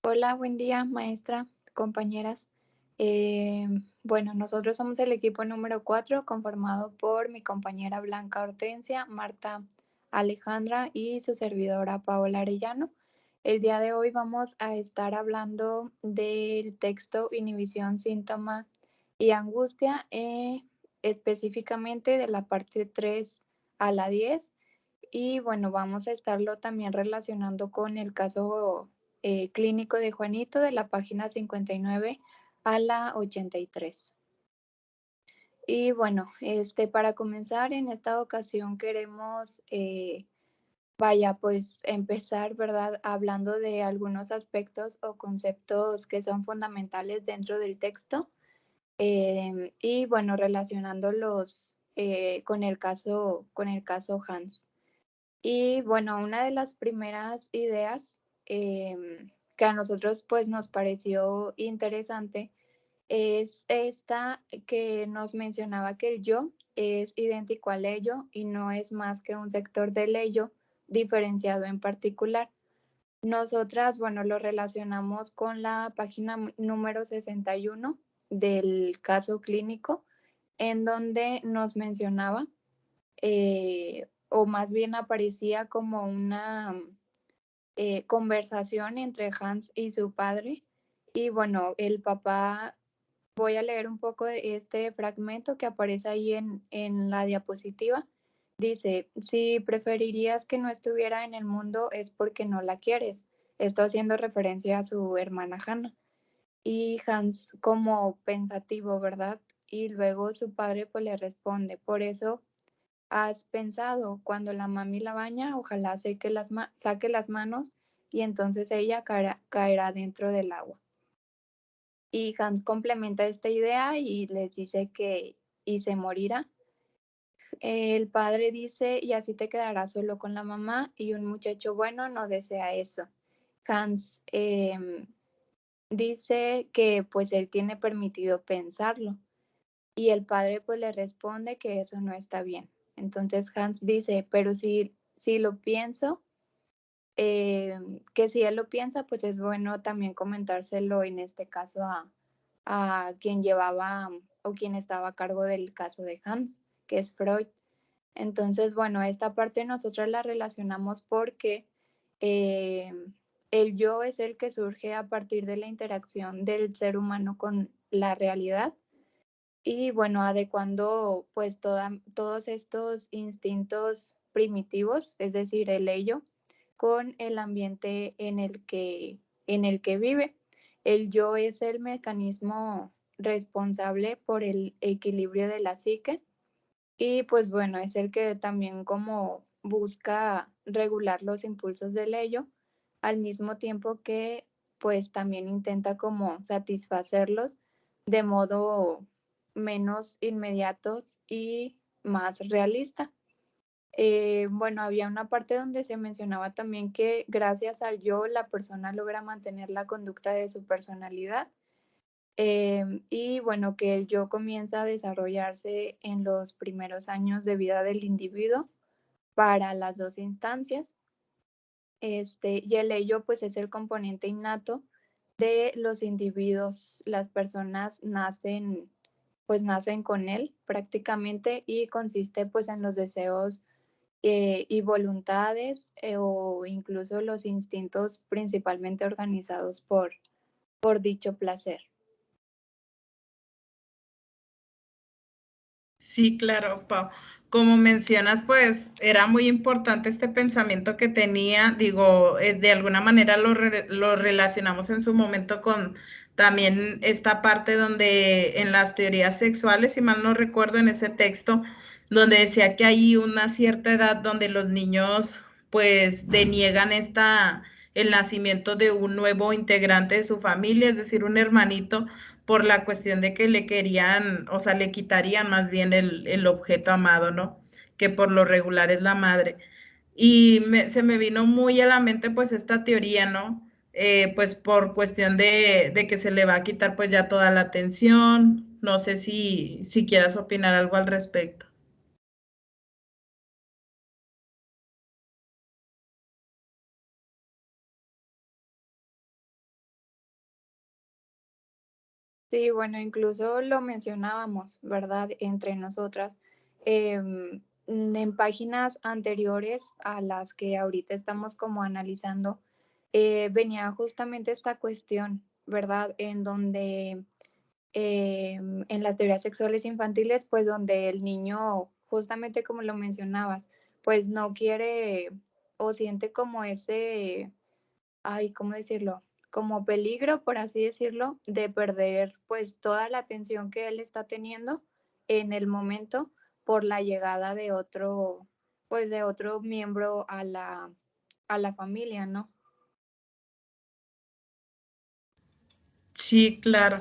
Hola, buen día, maestra, compañeras. Bueno, nosotros somos el equipo número 4, conformado por mi compañera Blanca Hortensia, Marta Alejandra y su servidora Paola Arellano. El día de hoy vamos a estar hablando del texto Inhibición, síntoma y angustia, específicamente de la parte 3 a la 10. Y bueno, vamos a estarlo también relacionando con el caso clínico de Juanito de la página 59 a la 83. Y bueno, para comenzar, en esta ocasión queremos, pues empezar, ¿verdad? Hablando de algunos aspectos o conceptos que son fundamentales dentro del texto y bueno, relacionándolos con el caso Hans. Y bueno, una de las primeras ideas que a nosotros pues nos pareció interesante es esta que nos mencionaba que el yo es idéntico al ello y no es más que un sector del ello diferenciado en particular. Nosotras, bueno, lo relacionamos con la página número 61 del caso clínico, en donde nos mencionaba o más bien aparecía como una conversación entre Hans y su padre. Y bueno, el papá, voy a leer un poco de este fragmento que aparece ahí en la diapositiva. Dice, si preferirías que no estuviera en el mundo es porque no la quieres. Esto haciendo referencia a su hermana Hannah. Y Hans como pensativo, ¿verdad? Y luego su padre pues le responde, por eso ¿has pensado cuando la mami la baña, ojalá saque las manos y entonces ella caerá dentro del agua? Y Hans complementa esta idea y les dice que y se morirá. El padre dice, y así te quedarás solo con la mamá y un muchacho bueno no desea eso. Hans dice que pues él tiene permitido pensarlo y el padre pues le responde que eso no está bien. Entonces Hans dice, pero si lo pienso, que si él lo piensa, pues es bueno también comentárselo en este caso a quien llevaba o quien estaba a cargo del caso de Hans, que es Freud. Entonces, bueno, esta parte nosotros la relacionamos porque eh, el yo es el que surge a partir de la interacción del ser humano con la realidad y bueno, adecuando pues todos estos instintos primitivos, es decir, el ello, con el ambiente en el que vive. El yo es el mecanismo responsable por el equilibrio de la psique y pues bueno, es el que también como busca regular los impulsos del ello, al mismo tiempo que pues también intenta como satisfacerlos de modo menos inmediatos y más realista. Bueno, había una parte donde se mencionaba también que gracias al yo la persona logra mantener la conducta de su personalidad y bueno, que el yo comienza a desarrollarse en los primeros años de vida del individuo para las dos instancias. Y el ello pues es el componente innato de los individuos. Las personas nacen con él prácticamente y consiste pues en los deseos y voluntades o incluso los instintos principalmente organizados por dicho placer. Sí, claro, Pau. Como mencionas, pues era muy importante este pensamiento que tenía, digo, de alguna manera lo relacionamos en su momento con también esta parte donde en las teorías sexuales, si mal no recuerdo en ese texto, donde decía que hay una cierta edad donde los niños pues deniegan el nacimiento de un nuevo integrante de su familia, es decir, un hermanito por la cuestión de que le querían, o sea, le quitarían más bien el objeto amado, ¿no? Que por lo regular es la madre. Y se me vino muy a la mente pues esta teoría, ¿no? Pues por cuestión de que se le va a quitar pues ya toda la atención. No sé si quieras opinar algo al respecto. Sí, bueno, incluso lo mencionábamos, ¿verdad? Entre nosotras, en páginas anteriores a las que ahorita estamos como analizando, venía justamente esta cuestión, ¿verdad? En donde en las teorías sexuales infantiles, pues donde el niño, justamente como lo mencionabas, pues no quiere o siente como ese, ay, ¿cómo decirlo? Como peligro, por así decirlo, de perder pues toda la atención que él está teniendo en el momento por la llegada de otro, pues de otro miembro a la familia, ¿no? Sí, claro.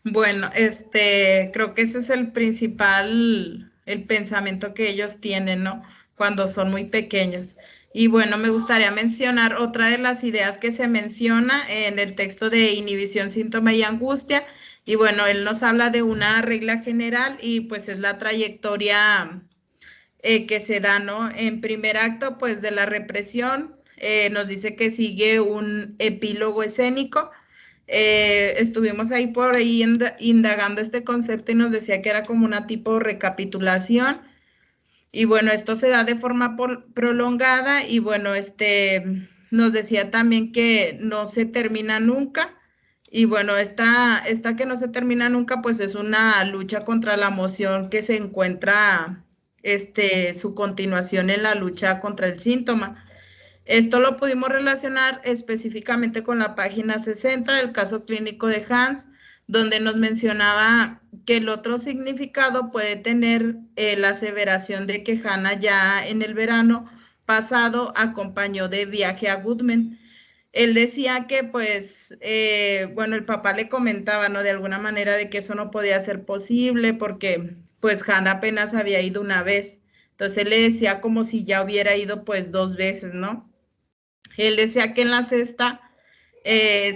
Bueno, creo que ese es el pensamiento que ellos tienen, ¿no? Cuando son muy pequeños. Y bueno, me gustaría mencionar otra de las ideas que se menciona en el texto de inhibición, síntoma y angustia. Y bueno, él nos habla de una regla general y pues es la trayectoria que se da, ¿no? En primer acto, pues de la represión, nos dice que sigue un epílogo escénico. Estuvimos ahí por ahí indagando este concepto y nos decía que era como una tipo recapitulación. Y bueno, esto se da de forma prolongada y bueno, nos decía también que no se termina nunca. Y bueno, esta que no se termina nunca, pues es una lucha contra la emoción que se encuentra, su continuación en la lucha contra el síntoma. Esto lo pudimos relacionar específicamente con la página 60 del caso clínico de Hans, donde nos mencionaba que el otro significado puede tener la aseveración de que Hannah ya en el verano pasado acompañó de viaje a Goodman. Él decía que pues, bueno, el papá le comentaba, ¿no? De alguna manera de que eso no podía ser posible porque pues Hannah apenas había ido una vez. Entonces él le decía como si ya hubiera ido pues 2 veces, ¿no? Él decía que en la sexta,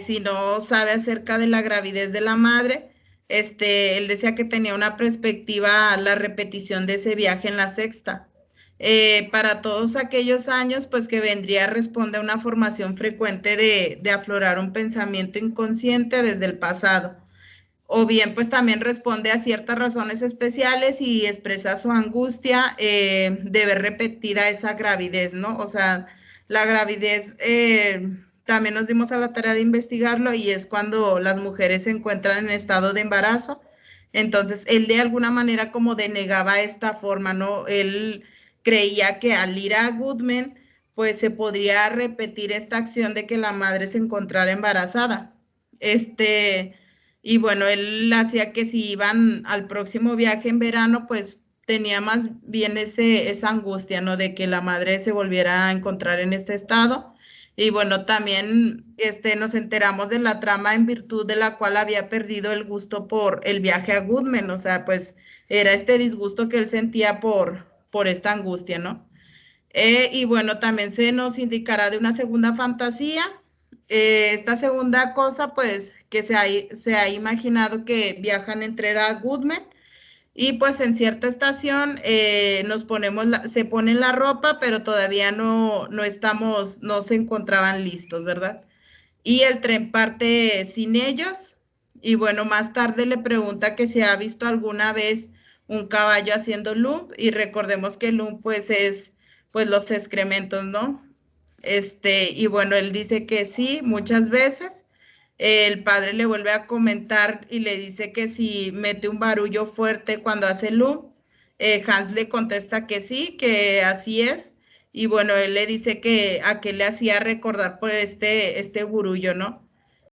si no sabe acerca de la gravidez de la madre, él decía que tenía una perspectiva a la repetición de ese viaje en la sexta. Para todos aquellos años, pues que vendría responde a una formación frecuente de aflorar un pensamiento inconsciente desde el pasado. O bien, pues también responde a ciertas razones especiales y expresa su angustia de ver repetida esa gravidez, ¿no? O sea, la gravidez, también nos dimos a la tarea de investigarlo y es cuando las mujeres se encuentran en estado de embarazo. Entonces, él de alguna manera como denegaba esta forma, ¿no? Él creía que al ir a Goodman, pues se podría repetir esta acción de que la madre se encontrara embarazada. Y bueno, él hacía que si iban al próximo viaje en verano, pues tenía más bien esa angustia, ¿no? De que la madre se volviera a encontrar en este estado. Y bueno, también nos enteramos de la trama en virtud de la cual había perdido el gusto por el viaje a Goodman, o sea, pues era este disgusto que él sentía por esta angustia, ¿no? Y bueno, también se nos indicará de una segunda fantasía. Esta segunda cosa, pues, que se ha imaginado que viajan entre a Goodman y pues en cierta estación se ponen la ropa, pero todavía no se encontraban listos, ¿verdad? Y el tren parte sin ellos. Y bueno, más tarde le pregunta que si ha visto alguna vez un caballo haciendo lump y recordemos que lump pues es pues los excrementos, ¿no? Y bueno, él dice que sí, muchas veces. El padre le vuelve a comentar y le dice que si mete un barullo fuerte cuando hace lump. Hans le contesta que sí, que así es. Y bueno, él le dice que a qué le hacía recordar por este burullo, ¿no?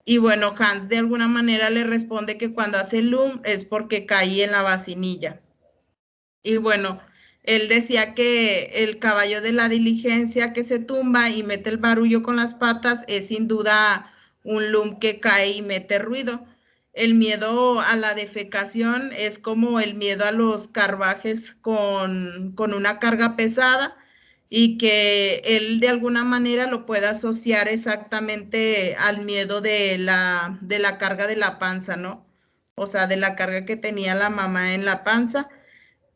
Y bueno, Hans de alguna manera le responde que cuando hace lump es porque caí en la vacinilla. Y bueno, él decía que el caballo de la diligencia que se tumba y mete el barullo con las patas es sin duda un lump que cae y mete ruido. El miedo a la defecación es como el miedo a los carruajes con una carga pesada y que él de alguna manera lo puede asociar exactamente al miedo de la carga de la panza, ¿no? O sea, de la carga que tenía la mamá en la panza.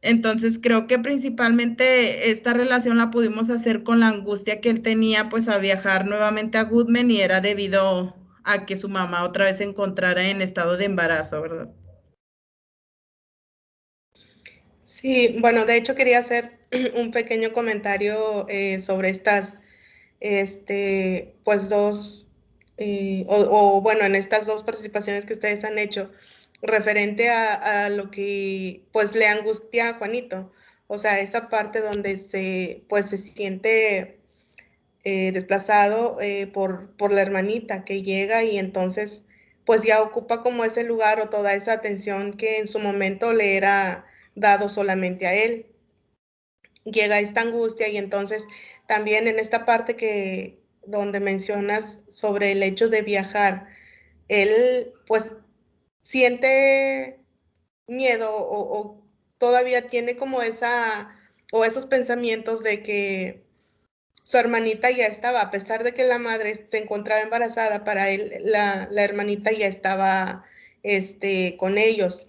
Entonces creo que principalmente esta relación la pudimos hacer con la angustia que él tenía pues a viajar nuevamente a Goodman y era debido a que su mamá otra vez se encontrara en estado de embarazo, ¿verdad? Sí, bueno, de hecho quería hacer un pequeño comentario sobre estas, pues dos, bueno, en estas dos participaciones que ustedes han hecho, referente a lo que, pues, le angustia a Juanito. O sea, esa parte donde pues, se siente desplazado por la hermanita que llega y entonces, pues, ya ocupa como ese lugar o toda esa atención que en su momento le era dado solamente a él. Llega esta angustia y entonces también en esta parte que donde mencionas sobre el hecho de viajar, él pues siente miedo o todavía tiene como esa o esos pensamientos de que su hermanita ya estaba, a pesar de que la madre se encontraba embarazada, para él la hermanita ya estaba con ellos.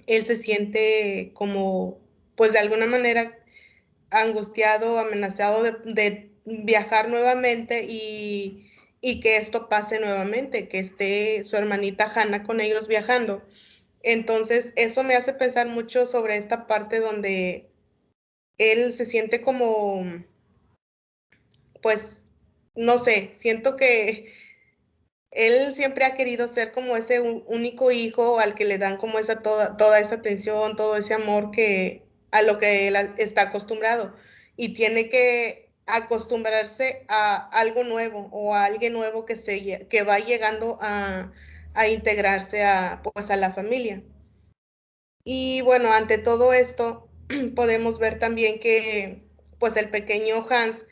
Él se siente como, pues de alguna manera angustiado, amenazado de viajar nuevamente y que esto pase nuevamente, que esté su hermanita Hannah con ellos viajando. Entonces, eso me hace pensar mucho sobre esta parte donde él se siente como, pues, no sé, siento que él siempre ha querido ser como ese único hijo al que le dan como toda esa atención, todo ese amor que a lo que él está acostumbrado y tiene que acostumbrarse a algo nuevo o a alguien nuevo que va llegando a integrarse pues a la familia. Y bueno, ante todo esto podemos ver también que pues el pequeño Hans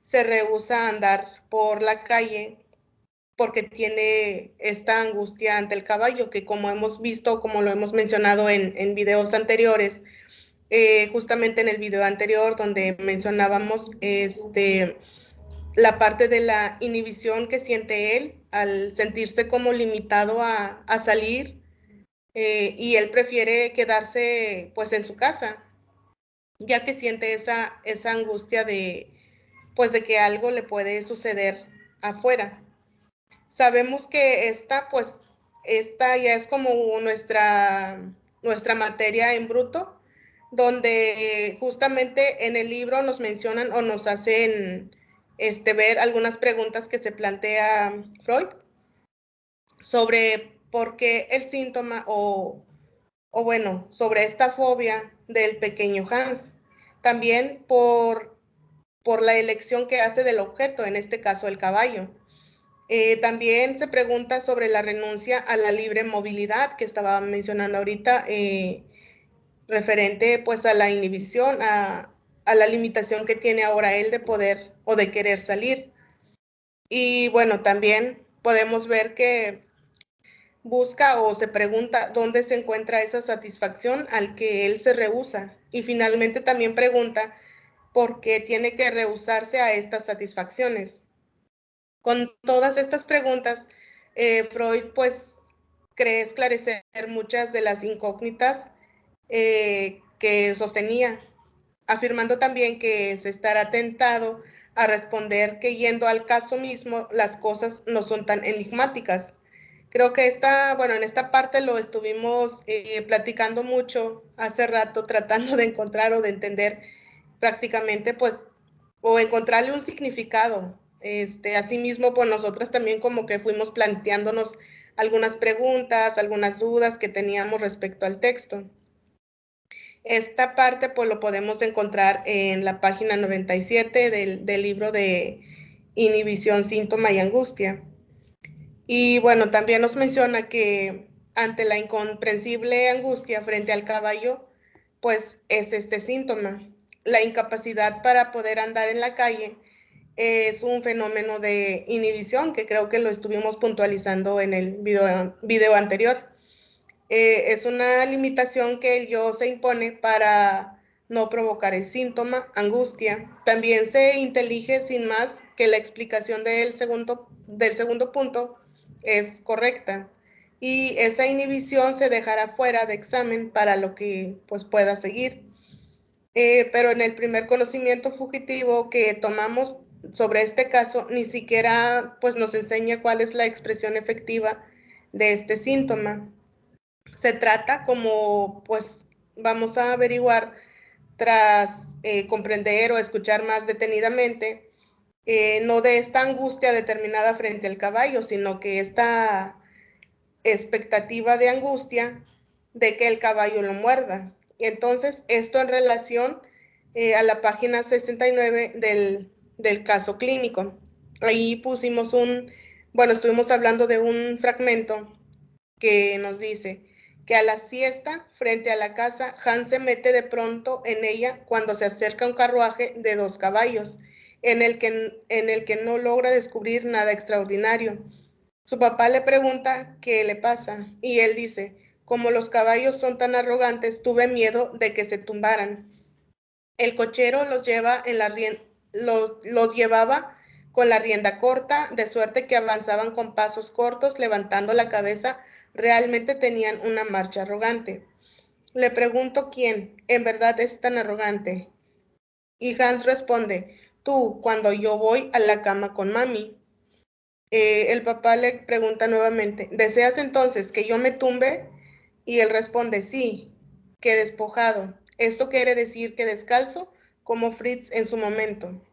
se rehúsa a andar por la calle porque tiene esta angustia ante el caballo, que como hemos visto, como lo hemos mencionado en videos anteriores, justamente en el video anterior donde mencionábamos la parte de la inhibición que siente él al sentirse como limitado a salir y él prefiere quedarse pues en su casa, ya que siente esa angustia pues de que algo le puede suceder afuera. Sabemos que pues, esta ya es como nuestra materia en bruto, donde justamente en el libro nos mencionan o nos hacen ver algunas preguntas que se plantea Freud sobre por qué el síntoma o bueno, sobre esta fobia del pequeño Hans. También por la elección que hace del objeto, en este caso el caballo. También se pregunta sobre la renuncia a la libre movilidad que estaba mencionando ahorita, referente pues a la inhibición, a la limitación que tiene ahora él de poder o de querer salir. Y bueno, también podemos ver que busca o se pregunta dónde se encuentra esa satisfacción al que él se rehúsa. Y finalmente también pregunta por qué tiene que rehusarse a estas satisfacciones. Con todas estas preguntas, Freud pues cree esclarecer muchas de las incógnitas que sostenía, afirmando también que se estará tentado a responder que yendo al caso mismo las cosas no son tan enigmáticas. Creo que en esta parte lo estuvimos platicando mucho hace rato, tratando de encontrar o de entender prácticamente, pues, o encontrarle un significado. Asimismo, pues nosotras también como que fuimos planteándonos algunas preguntas, algunas dudas que teníamos respecto al texto. Esta parte pues lo podemos encontrar en la página 97 del libro de Inhibición, Síntoma y Angustia. Y bueno, también nos menciona que ante la incomprensible angustia frente al caballo, pues es este síntoma. La incapacidad para poder andar en la calle es un fenómeno de inhibición que creo que lo estuvimos puntualizando en el video anterior. Es una limitación que el yo se impone para no provocar el síntoma, angustia. También se intelige sin más que la explicación del segundo punto es correcta. Y esa inhibición se dejará fuera de examen para lo que pues, pueda seguir. Pero en el primer conocimiento fugitivo que tomamos, sobre este caso, ni siquiera pues nos enseña cuál es la expresión efectiva de este síntoma. Se trata, como pues vamos a averiguar tras comprender o escuchar más detenidamente, no de esta angustia determinada frente al caballo, sino que esta expectativa de angustia de que el caballo lo muerda. Y entonces, esto en relación a la página 69 del caso clínico. Ahí pusimos estuvimos hablando de un fragmento que nos dice que a la siesta, frente a la casa, Hans se mete de pronto en ella cuando se acerca un carruaje de 2 caballos, en el que no logra descubrir nada extraordinario. Su papá le pregunta qué le pasa y él dice, como los caballos son tan arrogantes, tuve miedo de que se tumbaran. El cochero los llevaba con la rienda corta, de suerte que avanzaban con pasos cortos, levantando la cabeza. Realmente tenían una marcha arrogante. Le pregunto quién en verdad es tan arrogante. Y Hans responde, tú, cuando yo voy a la cama con mami. El papá le pregunta nuevamente, ¿deseas entonces que yo me tumbe? Y él responde, sí, que despojado. Esto quiere decir que descalzo, como Fritz en su momento.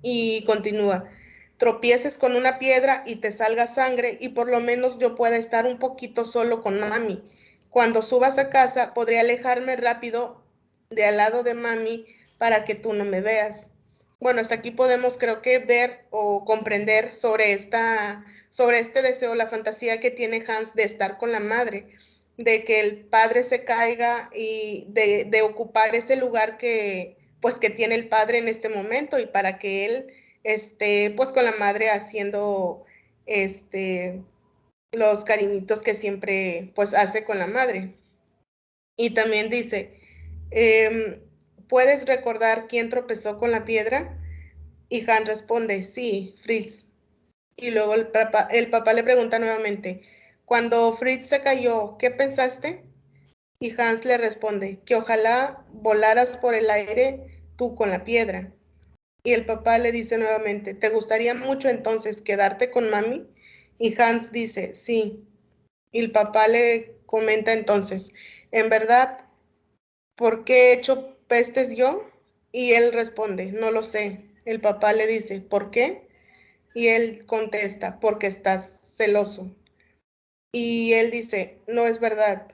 Y continúa, tropieces con una piedra y te salga sangre y por lo menos yo pueda estar un poquito solo con mami. Cuando subas a casa podré alejarme rápido de al lado de mami para que tú no me veas. Bueno, hasta aquí podemos creo que ver o comprender sobre este deseo, la fantasía que tiene Hans de estar con la madre, de que el padre se caiga y de ocupar ese lugar que tiene el padre en este momento y para que él esté pues con la madre haciendo los cariñitos que siempre pues hace con la madre. Y también dice, ¿puedes recordar quién tropezó con la piedra? Y Han responde, sí, Fritz. Y luego el papá le pregunta nuevamente, cuando Fritz se cayó, ¿qué pensaste? Y Hans le responde, que ojalá volaras por el aire tú con la piedra. Y el papá le dice nuevamente, ¿te gustaría mucho entonces quedarte con mami? Y Hans dice, sí. Y el papá le comenta entonces, en verdad, ¿por qué he hecho pestes yo? Y él responde, no lo sé. El papá le dice, ¿por qué? Y él contesta, porque estás celoso. Y él dice, no es verdad.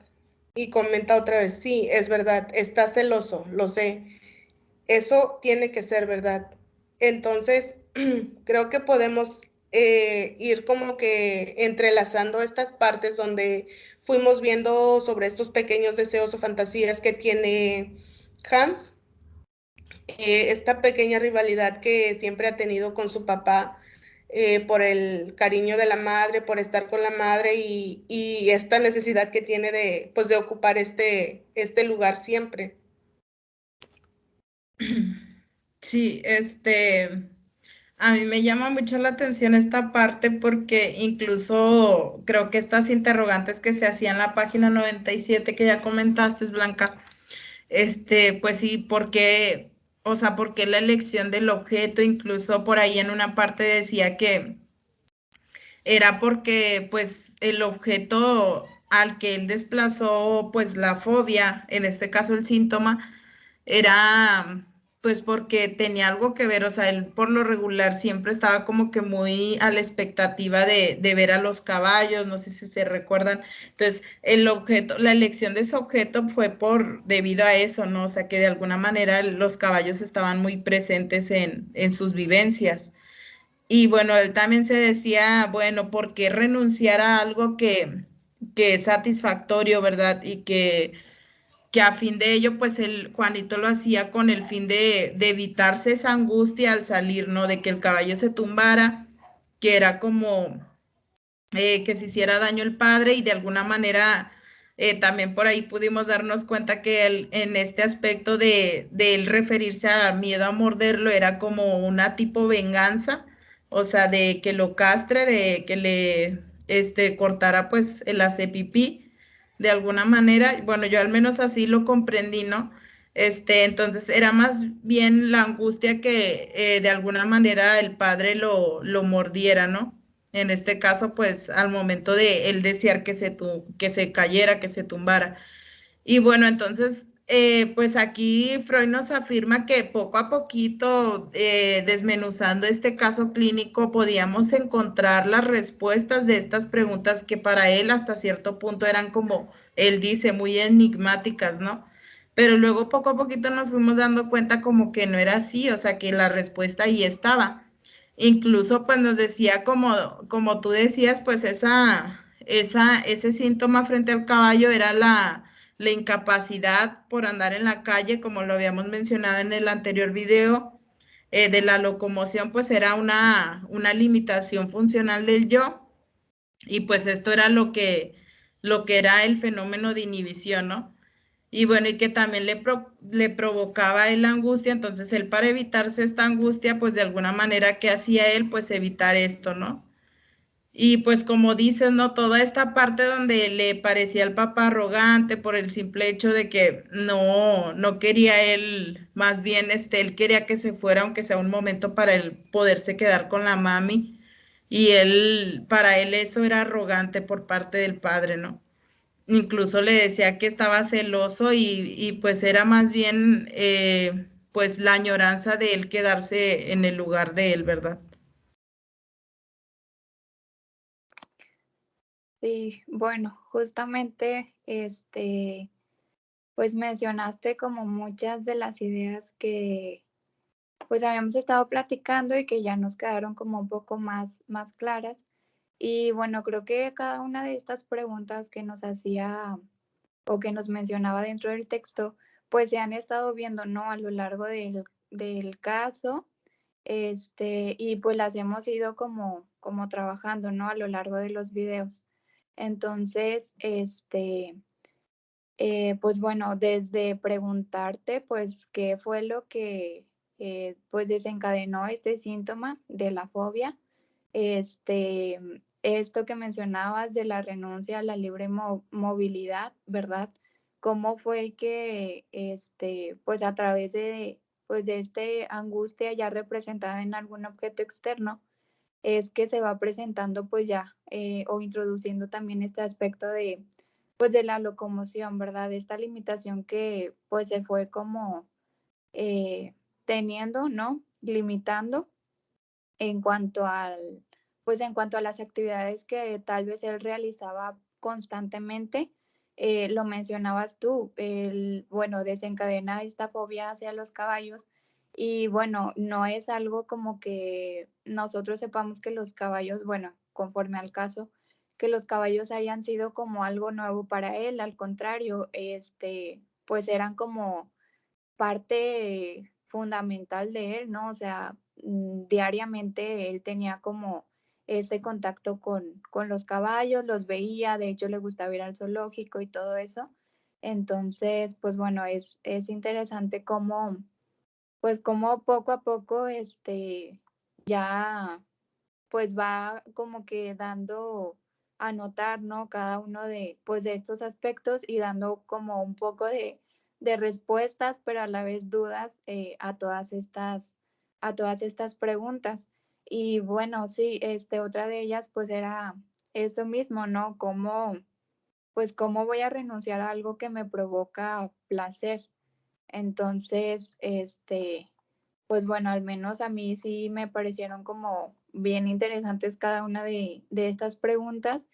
Y comenta otra vez, sí, es verdad, estás celoso, lo sé. Eso tiene que ser verdad. Entonces, creo que podemos ir como que entrelazando estas partes donde fuimos viendo sobre estos pequeños deseos o fantasías que tiene Hans, esta pequeña rivalidad que siempre ha tenido con su papá por el cariño de la madre, por estar con la madre y esta necesidad que tiene de ocupar este lugar siempre. Sí, a mí me llama mucho la atención esta parte porque incluso creo que estas interrogantes que se hacían en la página 97 que ya comentaste, Blanca, pues sí, porque, o sea, porque la elección del objeto, incluso por ahí en una parte decía que era porque, pues, el objeto al que él desplazó, pues, la fobia, en este caso el síntoma, era pues porque tenía algo que ver, o sea, él por lo regular siempre estaba como que muy a la expectativa de ver a los caballos, no sé si se recuerdan. Entonces, el objeto, la elección de ese objeto fue debido a eso, ¿no? O sea, que de alguna manera los caballos estaban muy presentes en sus vivencias. Y bueno, él también se decía, bueno, ¿por qué renunciar a algo que es satisfactorio, verdad? Y que a fin de ello, pues el Juanito lo hacía con el fin de evitarse esa angustia al salir, ¿no? De que el caballo se tumbara, que era como que se hiciera daño el padre y de alguna manera también por ahí pudimos darnos cuenta que él, en este aspecto de él referirse al miedo a morderlo era como una tipo venganza, o sea, de que lo castre, de que le cortara pues el hace pipí de alguna manera. Bueno, yo al menos así lo comprendí, ¿no? Entonces era más bien la angustia que de alguna manera el padre lo mordiera, ¿no? En este caso, pues al momento de él desear que se cayera, que se tumbara. Y bueno, entonces, pues aquí Freud nos afirma que poco a poquito, desmenuzando este caso clínico, podíamos encontrar las respuestas de estas preguntas que para él hasta cierto punto eran como, él dice, muy enigmáticas, ¿no? Pero luego poco a poquito nos fuimos dando cuenta como que no era así, o sea, que la respuesta ahí estaba. Incluso pues nos decía como tú decías, pues ese síntoma frente al caballo era la incapacidad por andar en la calle, como lo habíamos mencionado en el anterior video, de la locomoción, pues era una limitación funcional del yo, y pues esto era lo que era el fenómeno de inhibición, ¿no? Y bueno, y que también le provocaba él angustia, entonces él para evitarse esta angustia, pues de alguna manera, ¿qué hacía él? Pues evitar esto, ¿no? Y pues como dices, ¿no? Toda esta parte donde le parecía al papá arrogante por el simple hecho de que no quería él, más bien él quería que se fuera, aunque sea un momento para él poderse quedar con la mami. Y para él eso era arrogante por parte del padre, ¿no? Incluso le decía que estaba celoso y pues era más bien pues la añoranza de él quedarse en el lugar de él, ¿verdad? Sí, bueno, justamente pues mencionaste como muchas de las ideas que pues habíamos estado platicando y que ya nos quedaron como un poco más claras. Y bueno, creo que cada una de estas preguntas que nos hacía o que nos mencionaba dentro del texto, pues se han estado viendo, ¿no? A lo largo del caso, y pues las hemos ido como trabajando, ¿no? A lo largo de los videos. Entonces, pues bueno, desde preguntarte, pues, qué fue lo que, pues, desencadenó este síntoma de la fobia, esto que mencionabas de la renuncia a la libre movilidad, ¿verdad? ¿Cómo fue que, pues, a través pues, de este angustia ya representada en algún objeto externo, es que se va presentando, pues, ya, o introduciendo también este aspecto de pues de la locomoción, ¿verdad? Esta limitación que pues se fue como teniendo, ¿no? Limitando en cuanto pues en cuanto a las actividades que tal vez él realizaba constantemente. Lo mencionabas tú, bueno, desencadena esta fobia hacia los caballos y bueno, no es algo como que nosotros sepamos que los caballos, bueno, conforme al caso, que los caballos hayan sido como algo nuevo para él, al contrario, pues eran como parte fundamental de él, ¿no? O sea, diariamente él tenía como ese contacto con los caballos, los veía, de hecho le gustaba ir al zoológico y todo eso. Entonces, pues bueno, es interesante cómo, pues cómo poco a poco, ya pues va como que dando a notar, ¿no? Cada uno de, pues, de estos aspectos y dando como un poco de respuestas, pero a la vez dudas a todas estas preguntas. Y bueno, sí, otra de ellas pues era eso mismo, ¿no? Cómo, pues, cómo voy a renunciar a algo que me provoca placer. Entonces, pues bueno, al menos a mí sí me parecieron como bien interesantes cada una de estas preguntas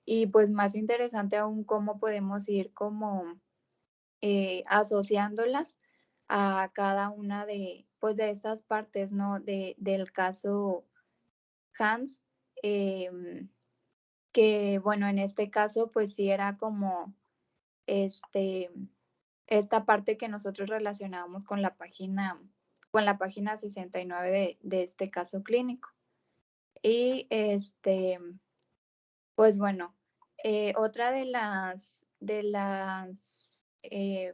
y pues más interesante aún cómo podemos ir como asociándolas a cada una pues de estas partes, ¿no? Del caso Hans, que bueno, en este caso pues sí era como este esta parte que nosotros relacionábamos con la página 69 de este caso clínico. Y pues bueno, otra de las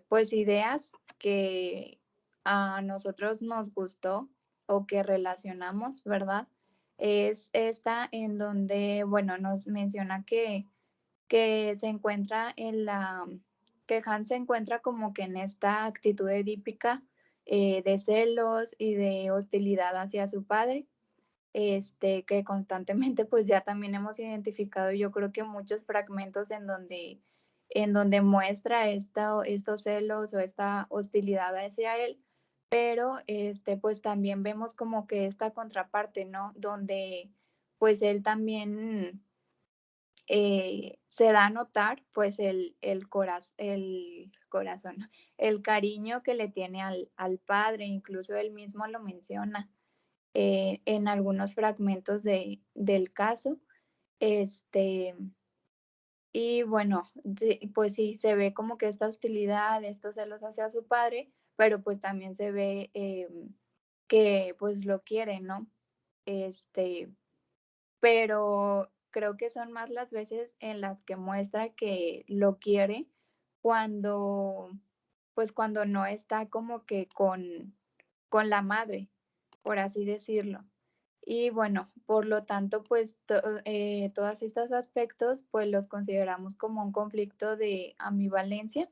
pues ideas que a nosotros nos gustó o que relacionamos, ¿verdad? Es esta en donde, bueno, nos menciona que se encuentra que Hans se encuentra como que en esta actitud edípica de celos y de hostilidad hacia su padre, que constantemente pues ya también hemos identificado, yo creo que muchos fragmentos en donde muestra estos celos o esta hostilidad hacia él, pero pues también vemos como que esta contraparte, ¿no? Donde pues él también se da a notar pues el corazón, el cariño que le tiene al padre, incluso él mismo lo menciona en algunos fragmentos del caso. Y bueno, pues sí, se ve como que esta hostilidad, estos celos hacia su padre, pero pues también se ve que pues lo quiere, ¿no? Pero creo que son más las veces en las que muestra que lo quiere cuando, pues cuando no está como que con la madre, por así decirlo. Y bueno, por lo tanto, pues todos estos aspectos, pues los consideramos como un conflicto de ambivalencia,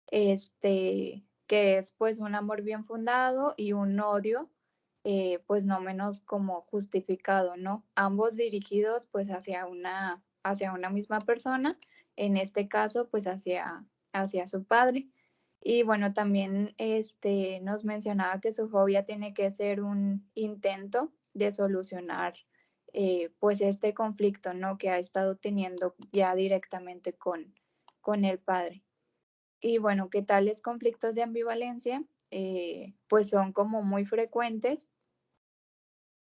que es pues un amor bien fundado y un odio, pues no menos como justificado, ¿no? Ambos dirigidos pues hacia una misma persona, en este caso pues hacia su padre. Y bueno, también nos mencionaba que su fobia tiene que ser un intento de solucionar pues este conflicto, ¿no? Que ha estado teniendo ya directamente con el padre. Y bueno, que tales conflictos de ambivalencia pues son como muy frecuentes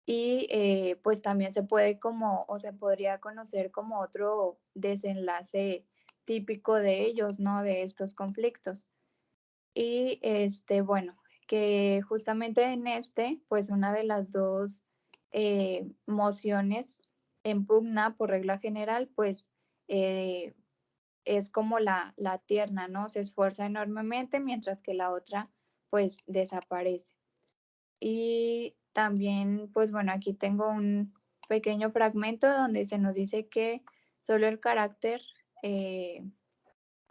y pues también se puede como o se podría conocer como otro desenlace típico de ellos, ¿no? De estos conflictos. Y bueno, que justamente en pues una de las dos mociones en pugna por regla general, pues es como la tierna, ¿no? Se esfuerza enormemente, mientras que la otra, pues, desaparece. Y también, pues bueno, aquí tengo un pequeño fragmento donde se nos dice que solo el carácter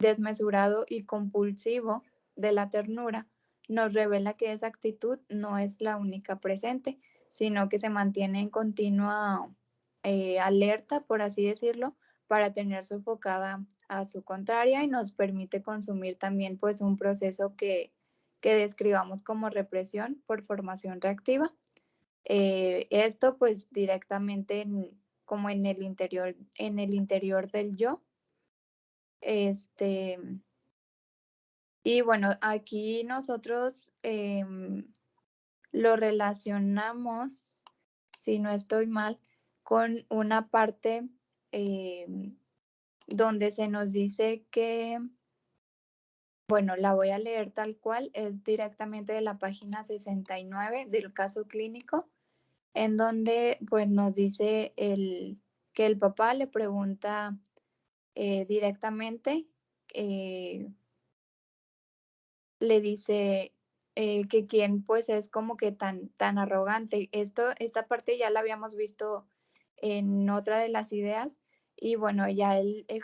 desmesurado y compulsivo de la ternura nos revela que esa actitud no es la única presente, sino que se mantiene en continua alerta, por así decirlo, para tener sofocada a su contraria y nos permite consumir también pues un proceso que describamos como represión por formación reactiva. Esto pues directamente como en el interior del yo. Y bueno, aquí nosotros lo relacionamos, si no estoy mal, con una parte donde se nos dice que, bueno, la voy a leer tal cual, es directamente de la página 69 del caso clínico, en donde pues nos dice que el papá le pregunta directamente, le dice que quién pues es como que tan arrogante. Esta parte ya la habíamos visto en otra de las ideas y bueno, ya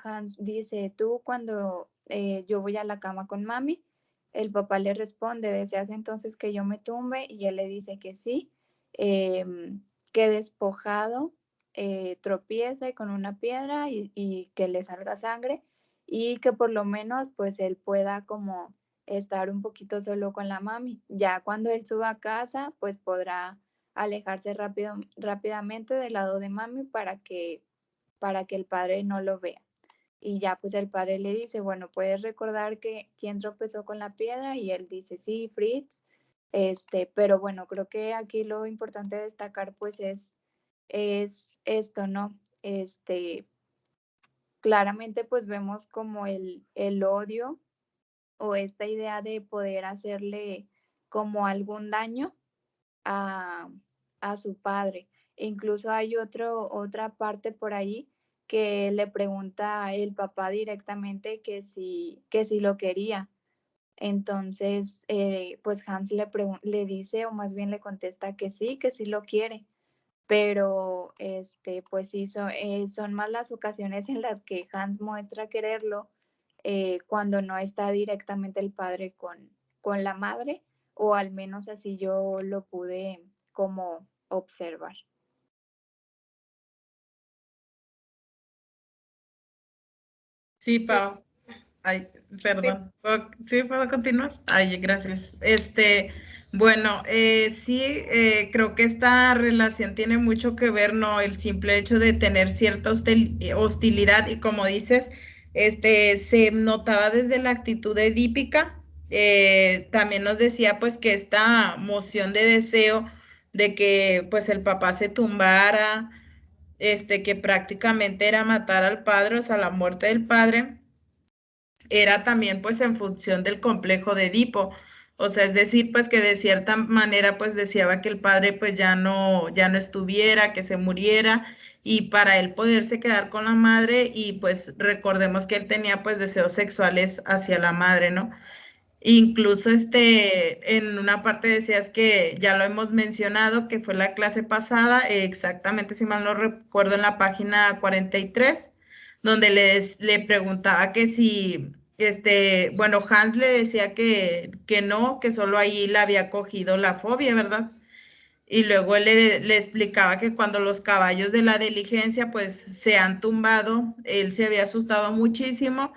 Hans dice, tú cuando yo voy a la cama con mami, el papá le responde, ¿deseas entonces que yo me tumbe? Y él le dice que sí, que despojado tropiece con una piedra y que le salga sangre y que por lo menos pues él pueda como estar un poquito solo con la mami. Ya cuando él suba a casa, pues podrá alejarse rápidamente del lado de mami para que el padre no lo vea. Y ya pues el padre le dice, bueno, ¿puedes recordar que quién tropezó con la piedra? Y él dice, sí, Fritz. Pero bueno, creo que aquí lo importante de destacar pues es esto, ¿no? Claramente pues vemos como el odio o esta idea de poder hacerle como algún daño a, a su padre. E incluso hay otra parte por ahí que le pregunta el papá directamente que si lo quería. Entonces, pues Hans le dice, o más bien le contesta que sí lo quiere. Pero, pues sí, son más las ocasiones en las que Hans muestra quererlo cuando no está directamente el padre con la madre, o al menos así yo lo pude como observar. Sí, Pau. Ay, perdón. ¿Sí puedo continuar? Ay, gracias. Bueno, sí, creo que esta relación tiene mucho que ver, ¿no? El simple hecho de tener cierta hostilidad y como dices, se notaba desde la actitud edípica. También nos decía pues que esta moción de deseo de que pues el papá se tumbara, que prácticamente era matar al padre, o sea, la muerte del padre era también pues en función del complejo de Edipo. O sea, es decir, pues que de cierta manera pues deseaba que el padre pues ya no estuviera, que se muriera y para él poderse quedar con la madre y pues recordemos que él tenía pues deseos sexuales hacia la madre, ¿no? Incluso en una parte decías que ya lo hemos mencionado, que fue la clase pasada, exactamente si mal no recuerdo en la página 43, donde le preguntaba que si, bueno, Hans le decía que no, que solo ahí le había cogido la fobia, ¿verdad? Y luego él le explicaba que cuando los caballos de la diligencia pues se han tumbado, él se había asustado muchísimo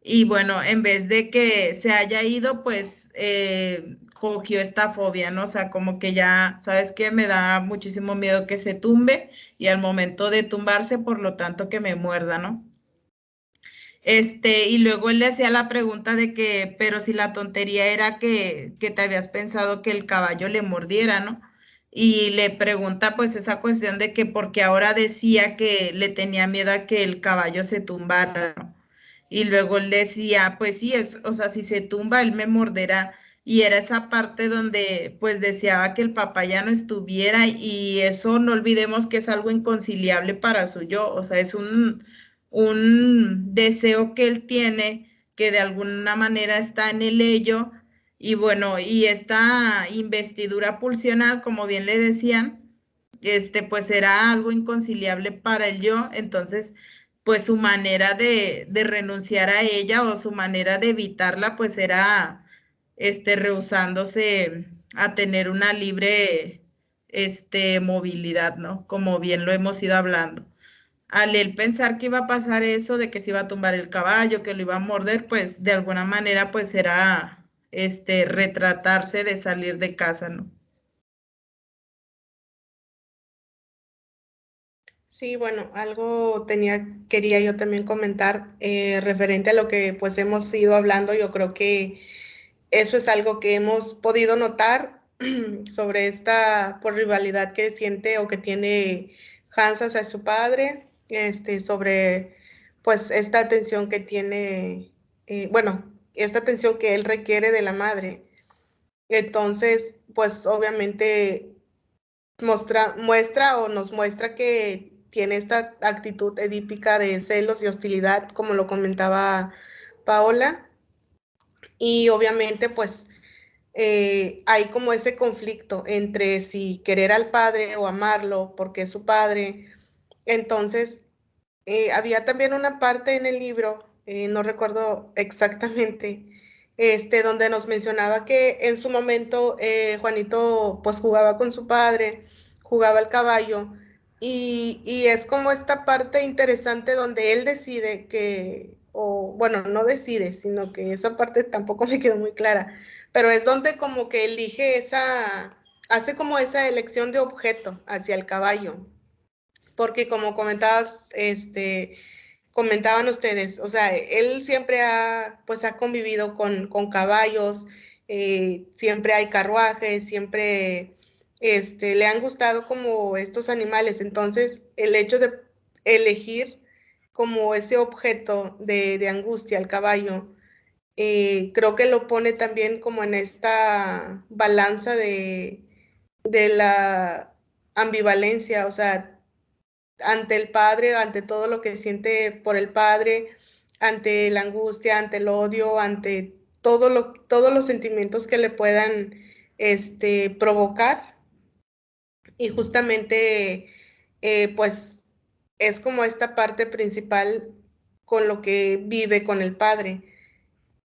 y bueno, en vez de que se haya ido, pues cogió esta fobia, ¿no? O sea, como que ya, ¿sabes qué? Me da muchísimo miedo que se tumbe y al momento de tumbarse, por lo tanto, que me muerda, ¿no? Y luego él le hacía la pregunta de que, pero si la tontería era que te habías pensado que el caballo le mordiera, ¿no? Y le pregunta pues esa cuestión de que porque ahora decía que le tenía miedo a que el caballo se tumbara, ¿no? Y luego él decía, pues sí, o sea, si se tumba, él me morderá. Y era esa parte donde pues deseaba que el papá ya no estuviera y eso no olvidemos que es algo inconciliable para su yo, o sea, es un deseo que él tiene que de alguna manera está en el ello y bueno, y esta investidura pulsional, como bien le decían, pues era algo inconciliable para el yo, entonces pues su manera de renunciar a ella o su manera de evitarla pues era rehusándose a tener una libre movilidad, ¿no? Como bien lo hemos ido hablando. Al él pensar que iba a pasar eso, de que se iba a tumbar el caballo, que lo iba a morder, pues de alguna manera pues era retratarse de salir de casa, ¿no? Sí, bueno, algo quería yo también comentar referente a lo que pues hemos ido hablando. Yo creo que eso es algo que hemos podido notar sobre esta por rivalidad que siente o que tiene Hans hacia su padre, sobre pues esta atención que tiene, bueno, esta atención que él requiere de la madre. Entonces, pues obviamente muestra o nos muestra que tiene esta actitud edípica de celos y hostilidad, como lo comentaba Paola, y obviamente pues hay como ese conflicto entre si querer al padre o amarlo porque es su padre. Entonces, había también una parte en el libro, no recuerdo exactamente, donde nos mencionaba que en su momento Juanito pues jugaba con su padre, jugaba al caballo, y es como esta parte interesante donde él decide que, o bueno, no decide, sino que esa parte tampoco me quedó muy clara, pero es donde como que hace como esa elección de objeto hacia el caballo, porque como comentaban ustedes, o sea, él siempre pues ha convivido con caballos, siempre hay carruajes, siempre, le han gustado como estos animales, entonces el hecho de elegir como ese objeto de angustia al caballo, creo que lo pone también como en esta balanza de la ambivalencia, o sea, ante el padre, ante todo lo que siente por el padre, ante la angustia, ante el odio, ante todos los sentimientos que le puedan provocar. Y justamente, pues, es como esta parte principal con lo que vive con el padre.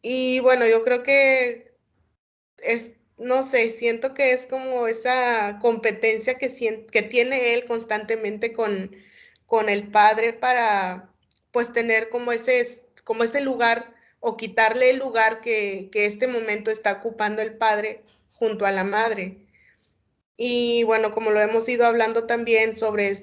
Y bueno, yo creo que es, no sé, siento que es como esa competencia que tiene él constantemente con el padre para pues tener como ese lugar o quitarle el lugar que este momento está ocupando el padre junto a la madre. Y bueno, como lo hemos ido hablando también sobre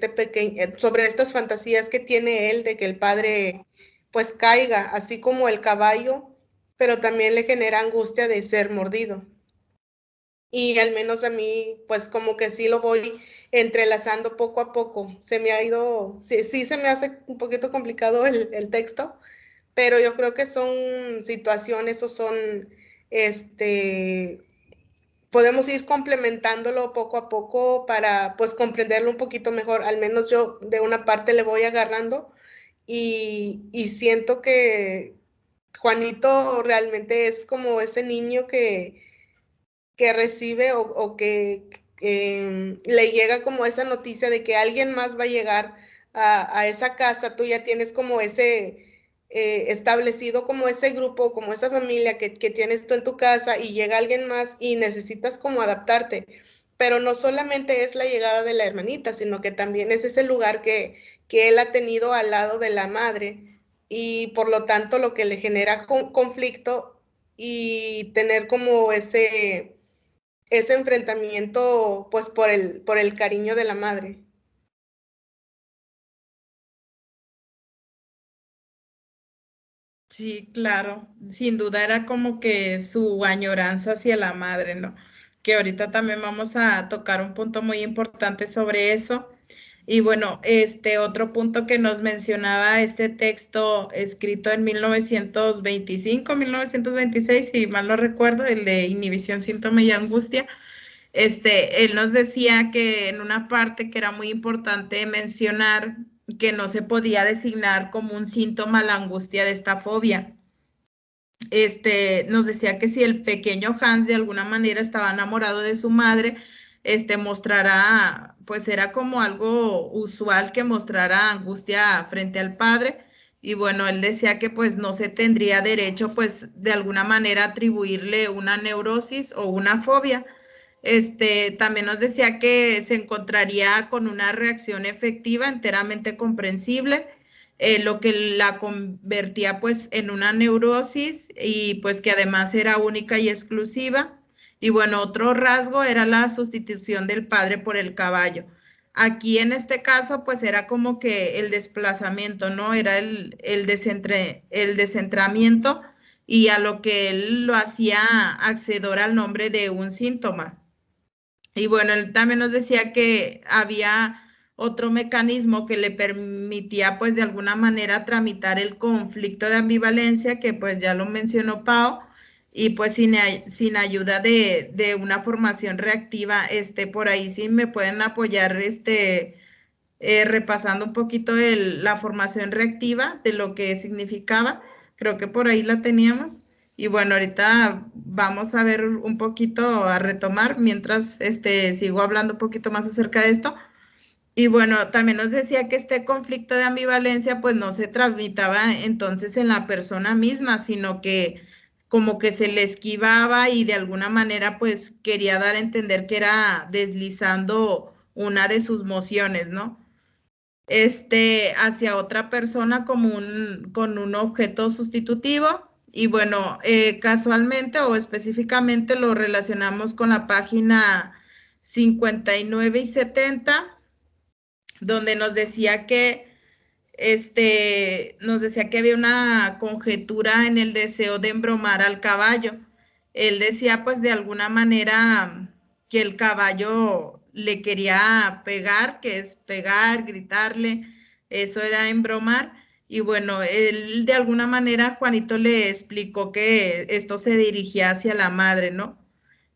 sobre estas fantasías que tiene él de que el padre pues caiga, así como el caballo, pero también le genera angustia de ser mordido. Y al menos a mí, pues como que sí lo voy entrelazando poco a poco. Se me ha ido, sí, sí se me hace un poquito complicado el texto, pero yo creo que son situaciones o son, este, podemos ir complementándolo poco a poco para pues comprenderlo un poquito mejor. Al menos yo de una parte le voy agarrando y siento que Juanito realmente es como ese niño que recibe o que le llega como esa noticia de que alguien más va a llegar a esa casa, tú ya tienes como ese establecido como ese grupo, como esa familia que tienes tú en tu casa y llega alguien más y necesitas como adaptarte. Pero no solamente es la llegada de la hermanita, sino que también es ese lugar que él ha tenido al lado de la madre y por lo tanto lo que le genera conflicto y tener como ese enfrentamiento, pues por el cariño de la madre. Sí, claro, sin duda era como que su añoranza hacia la madre, ¿no? Que ahorita también vamos a tocar un punto muy importante sobre eso. Y bueno, este otro punto que nos mencionaba este texto escrito en 1925, 1926, si mal no recuerdo, el de Inhibición, Síntoma y Angustia. Él nos decía que en una parte que era muy importante mencionar que no se podía designar como un síntoma la angustia de esta fobia. Nos decía que si el pequeño Hans de alguna manera estaba enamorado de su madre, mostrará, pues era como algo usual que mostrara angustia frente al padre. Y bueno, él decía que pues no se tendría derecho pues de alguna manera atribuirle una neurosis o una fobia. También nos decía que se encontraría con una reacción efectiva, enteramente comprensible, lo que la convertía pues en una neurosis y pues que además era única y exclusiva. Y bueno, otro rasgo era la sustitución del padre por el caballo. Aquí en este caso pues era como que el desplazamiento, ¿no? Era el descentramiento y a lo que él lo hacía acceder al nombre de un síntoma. Y bueno, él también nos decía que había otro mecanismo que le permitía pues de alguna manera tramitar el conflicto de ambivalencia, que pues ya lo mencionó Pau, y pues sin ayuda de una formación reactiva, por ahí sí me pueden apoyar, repasando un poquito la formación reactiva, de lo que significaba, creo que por ahí la teníamos. Y bueno, ahorita vamos a ver un poquito, a retomar, mientras sigo hablando un poquito más acerca de esto. Y bueno, también nos decía que este conflicto de ambivalencia pues no se tramitaba entonces en la persona misma, sino que como que se le esquivaba y de alguna manera pues quería dar a entender que era deslizando una de sus mociones, ¿no? Hacia otra persona como con un objeto sustitutivo. Y bueno, casualmente o específicamente lo relacionamos con la página 59 y 70, donde nos decía que había una conjetura en el deseo de embromar al caballo. Él decía pues de alguna manera que el caballo le quería pegar, que es pegar, gritarle, eso era embromar. Y bueno, él de alguna manera, Juanito le explicó que esto se dirigía hacia la madre, ¿no?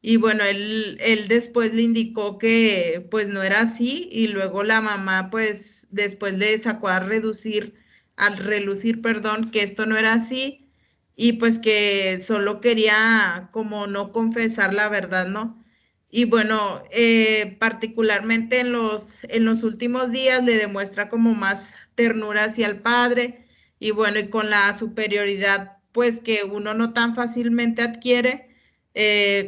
Y bueno, él después le indicó que pues no era así y luego la mamá pues después le sacó al relucir, perdón, que esto no era así y pues que solo quería como no confesar la verdad, ¿no? Y bueno, particularmente en los últimos días le demuestra como más ternura hacia el padre y bueno, y con la superioridad pues que uno no tan fácilmente adquiere,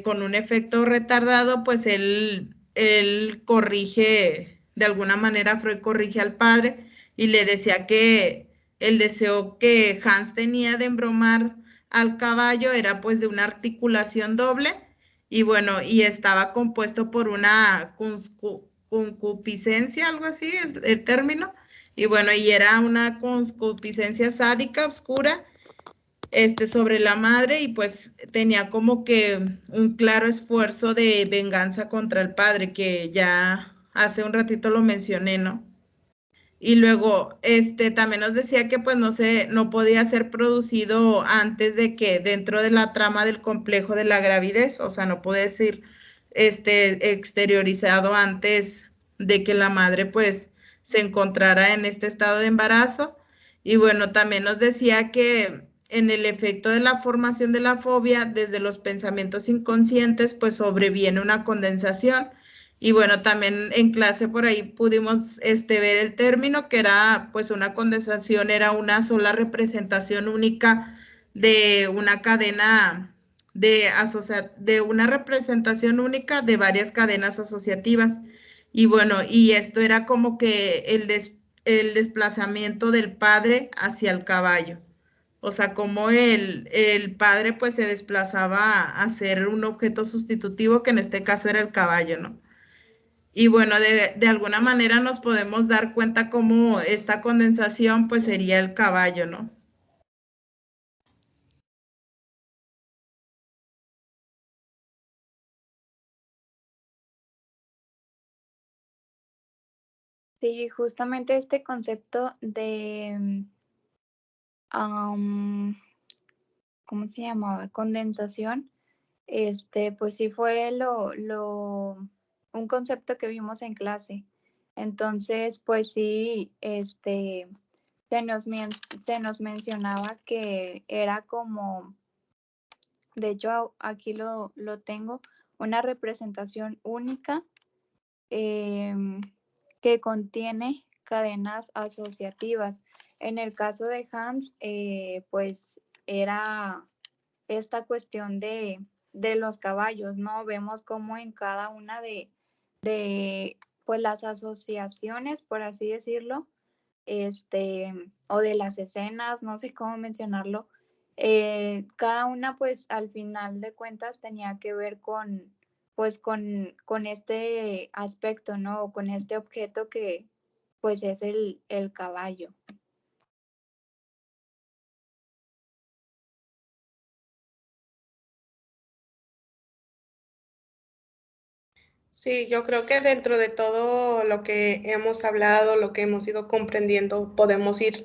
con un efecto retardado, pues él corrige, de alguna manera Freud corrige al padre y le decía que el deseo que Hans tenía de embromar al caballo era pues de una articulación doble y bueno, y estaba compuesto por una concupiscencia, algo así es el término, y bueno, y era una concupiscencia sádica, oscura, sobre la madre y pues tenía como que un claro esfuerzo de venganza contra el padre, que ya hace un ratito lo mencioné, ¿no? Y luego, también nos decía que pues no podía ser producido antes de que dentro de la trama del complejo de la gravidez, o sea, no puede ser exteriorizado antes de que la madre pues se encontrara en este estado de embarazo. Y bueno, también nos decía que en el efecto de la formación de la fobia, desde los pensamientos inconscientes, pues sobreviene una condensación. Y bueno, también en clase por ahí pudimos ver el término, que era pues una condensación, era una sola representación única de una cadena de una representación única de varias cadenas asociativas. Y bueno, y esto era como que el desplazamiento del padre hacia el caballo. O sea, como el padre pues se desplazaba a ser un objeto sustitutivo, que en este caso era el caballo, ¿no? Y bueno, de alguna manera nos podemos dar cuenta cómo esta condensación pues sería el caballo, ¿no? Sí, justamente este concepto de, ¿cómo se llamaba? Condensación, pues sí fue un concepto que vimos en clase. Entonces, pues sí, se nos mencionaba que era como, de hecho aquí lo tengo, una representación única em, que contiene cadenas asociativas. En el caso de Hans, pues era esta cuestión de los caballos, ¿no? Vemos cómo en cada una de pues las asociaciones, por así decirlo, o de las escenas, no sé cómo mencionarlo, cada una pues al final de cuentas tenía que ver pues con este aspecto, ¿no? O con este objeto que pues es el caballo. Sí, yo creo que dentro de todo lo que hemos hablado, lo que hemos ido comprendiendo, podemos ir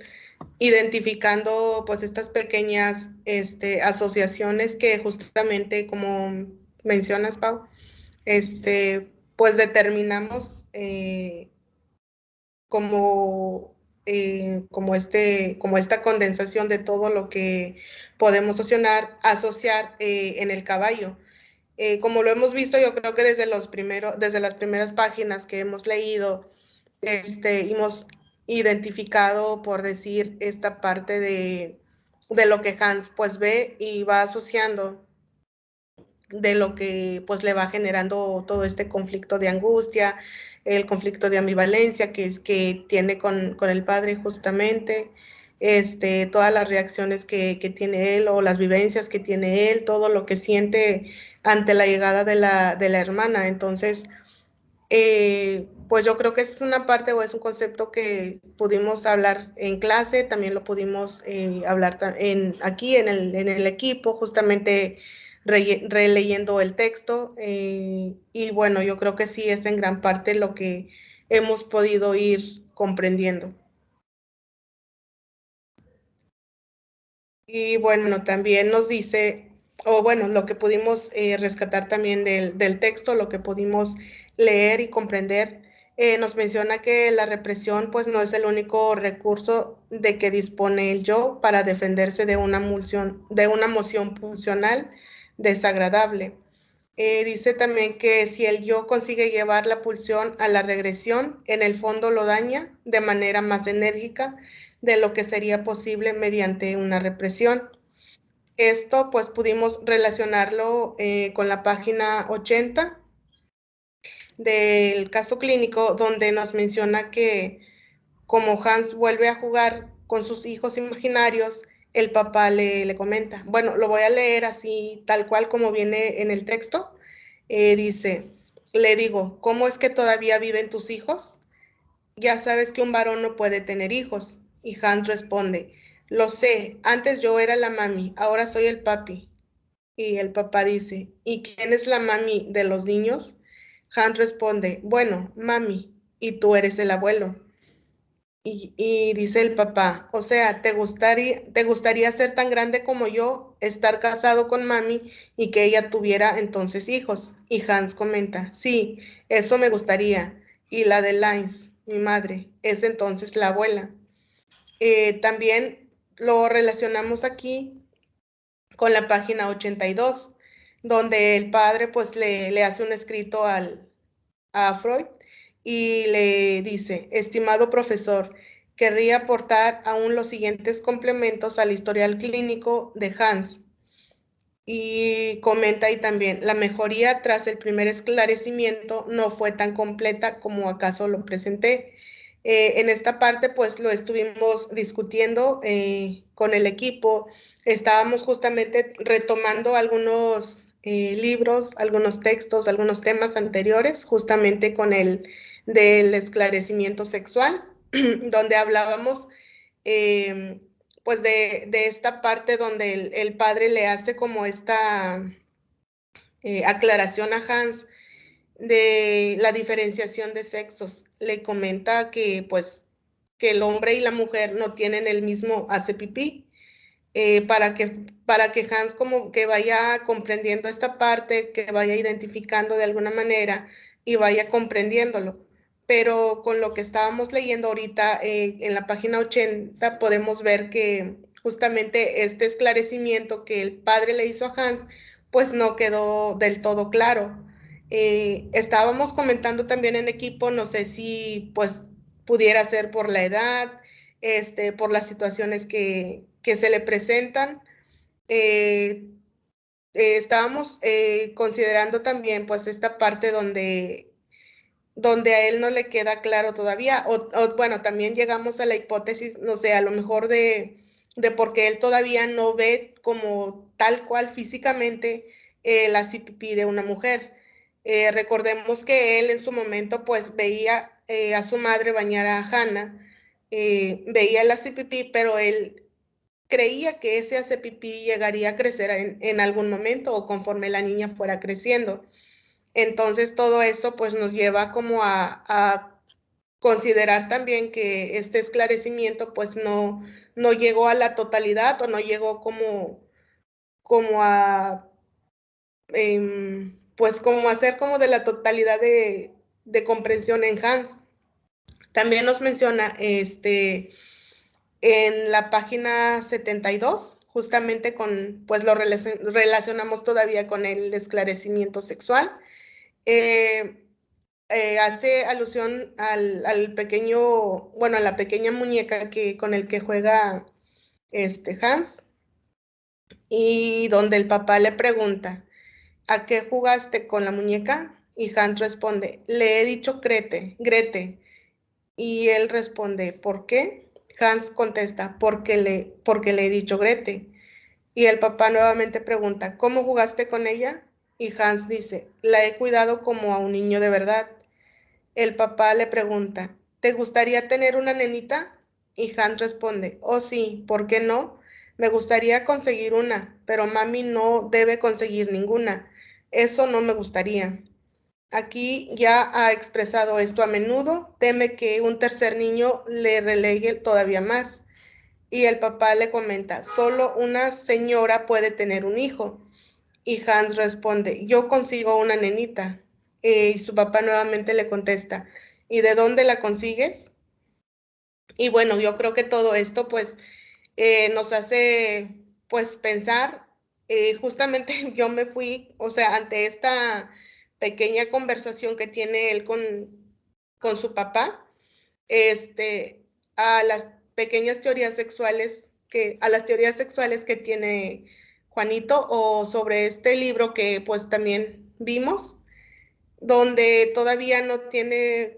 identificando pues estas pequeñas asociaciones que justamente como mencionas, Pau, pues determinamos como, como esta condensación de todo lo que podemos asociar en el caballo. Como lo hemos visto, yo creo que desde las primeras páginas que hemos leído, hemos identificado, por decir, esta parte de lo que Hans pues ve y va asociando de lo que pues le va generando todo este conflicto de angustia, el conflicto de ambivalencia que tiene con el padre justamente, todas las reacciones que tiene él o las vivencias que tiene él, todo lo que siente ante la llegada de la hermana. Entonces, pues yo creo que es una parte o es un concepto que pudimos hablar en clase, también lo pudimos hablar aquí en el equipo, justamente releyendo el texto. Y bueno, yo creo que sí es en gran parte lo que hemos podido ir comprendiendo. Y bueno, también nos dice, o bueno, lo que pudimos rescatar también del texto, lo que pudimos leer y comprender, nos menciona que la represión pues no es el único recurso de que dispone el yo para defenderse de una emoción pulsional desagradable. Dice también que si el yo consigue llevar la pulsión a la regresión, en el fondo lo daña de manera más enérgica de lo que sería posible mediante una represión. Esto pues pudimos relacionarlo con la página 80 del caso clínico, donde nos menciona que como Hans vuelve a jugar con sus hijos imaginarios, el papá le comenta. Bueno, lo voy a leer así, tal cual como viene en el texto. Dice, le digo, ¿cómo es que todavía viven tus hijos? Ya sabes que un varón no puede tener hijos. Y Hans responde, lo sé, antes yo era la mami, ahora soy el papi. Y el papá dice, ¿y quién es la mami de los niños? Hans responde, bueno, mami, y tú eres el abuelo. Y dice el papá, o sea, te gustaría ser tan grande como yo, estar casado con mami y que ella tuviera entonces hijos? Y Hans comenta, sí, eso me gustaría. Y la de Lines, mi madre, es entonces la abuela. También lo relacionamos aquí con la página 82, donde el padre pues le hace un escrito a Freud y le dice, estimado profesor, querría aportar aún los siguientes complementos al historial clínico de Hans. Y comenta ahí también, la mejoría tras el primer esclarecimiento no fue tan completa como acaso lo presenté. En esta parte, pues lo estuvimos discutiendo con el equipo. Estábamos justamente retomando algunos libros, algunos textos, algunos temas anteriores, justamente con el del esclarecimiento sexual, donde hablábamos pues de esta parte donde el padre le hace como esta aclaración a Hans de la diferenciación de sexos. Le comenta que pues que el hombre y la mujer no tienen el mismo hace pipí, para que Hans como que vaya comprendiendo esta parte, que vaya identificando de alguna manera y vaya comprendiéndolo. Pero con lo que estábamos leyendo ahorita en la página 80 podemos ver que justamente este esclarecimiento que el padre le hizo a Hans pues no quedó del todo claro. Estábamos comentando también en equipo, no sé si pues pudiera ser por la edad, por las situaciones que se le presentan. Estábamos considerando también pues esta parte donde a él no le queda claro todavía, bueno, también llegamos a la hipótesis, no sé, a lo mejor de por qué él todavía no ve como tal cual físicamente la CPP de una mujer. Recordemos que él en su momento pues veía a su madre bañar a Hannah, veía la CPP, pero él creía que ese hace pipí llegaría a crecer en algún momento o conforme la niña fuera creciendo. Entonces todo esto pues nos lleva como a considerar también que este esclarecimiento pues no llegó a la totalidad o no llegó como a pues como hacer como de la totalidad de comprensión en Hans. También nos menciona en la página 72, justamente con, pues lo relacionamos todavía con el esclarecimiento sexual. Hace alusión al pequeño, bueno, a la pequeña muñeca con el que juega Hans, y donde el papá le pregunta, ¿a qué jugaste con la muñeca? Y Hans responde, le he dicho Grete. Y él responde, ¿por qué? Hans contesta, porque le he dicho Grete. Y el papá nuevamente pregunta, ¿cómo jugaste con ella? Y Hans dice, la he cuidado como a un niño de verdad. El papá le pregunta, ¿te gustaría tener una nenita? Y Hans responde, oh sí, ¿por qué no? Me gustaría conseguir una, pero mami no debe conseguir ninguna. Eso no me gustaría. Aquí ya ha expresado esto a menudo, teme que un tercer niño le relegue todavía más. Y el papá le comenta, solo una señora puede tener un hijo. Y Hans responde, yo consigo una nenita. Y su papá nuevamente le contesta, ¿y de dónde la consigues? Y bueno, yo creo que todo esto pues nos hace pues pensar, justamente yo me fui, o sea, ante esta pequeña conversación que tiene él con su papá, a las pequeñas teorías sexuales a las teorías sexuales que tiene Juanito, o sobre este libro que pues también vimos, donde todavía no tiene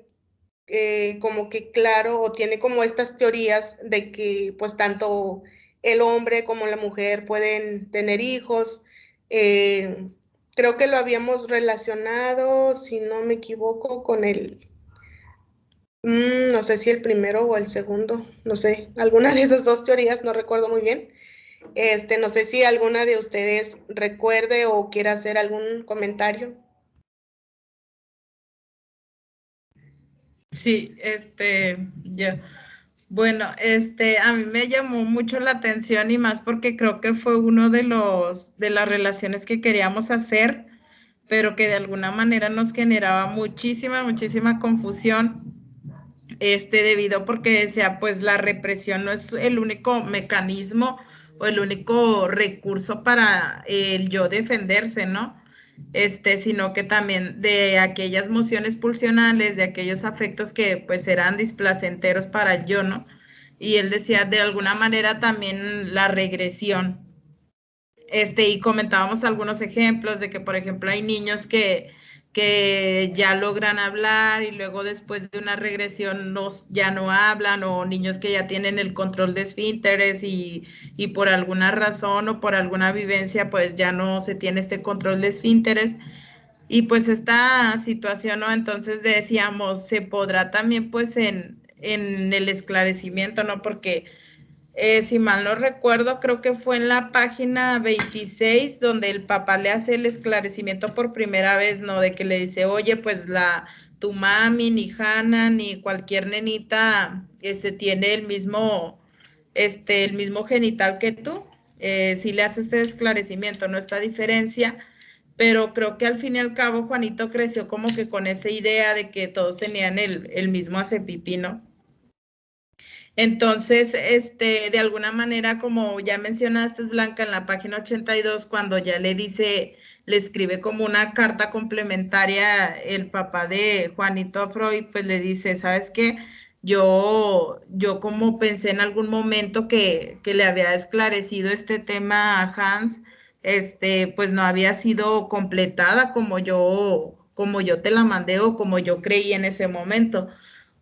como que claro, o tiene como estas teorías de que pues tanto el hombre como la mujer pueden tener hijos. Creo que lo habíamos relacionado, si no me equivoco, con no sé si el primero o el segundo, no sé, alguna de esas dos teorías, no recuerdo muy bien. No sé si alguna de ustedes recuerde o quiera hacer algún comentario. Sí, yo. Bueno, a mí me llamó mucho la atención y más porque creo que fue uno de las relaciones que queríamos hacer, pero que de alguna manera nos generaba muchísima confusión, debido porque decía, pues la represión no es el único mecanismo o el único recurso para el yo defenderse, ¿no? Sino que también de aquellas mociones pulsionales, de aquellos afectos que pues eran displacenteros para el yo, ¿no? Y él decía de alguna manera también la regresión. Y comentábamos algunos ejemplos de que, por ejemplo, hay niños que ya logran hablar y luego después de una regresión ya no hablan, o niños que ya tienen el control de esfínteres y por alguna razón o por alguna vivencia pues ya no se tiene este control de esfínteres. Y pues esta situación, ¿no? Entonces decíamos, se podrá también pues en el esclarecimiento, ¿no? Porque si mal no recuerdo, creo que fue en la página 26 donde el papá le hace el esclarecimiento por primera vez, ¿no? De que le dice, oye, pues tu mami, ni Hannah, ni cualquier nenita, tiene el mismo genital que tú. Si le hace este esclarecimiento, no esta diferencia, pero creo que al fin y al cabo Juanito creció como que con esa idea de que todos tenían el mismo acepipí, ¿no? Entonces, de alguna manera, como ya mencionaste, Blanca, en la página 82, cuando ya le escribe como una carta complementaria el papá de Juanito a Freud, pues le dice, ¿sabes qué? Yo como pensé en algún momento que le había esclarecido este tema a Hans, pues no había sido completada como yo te la mandé o como yo creí en ese momento,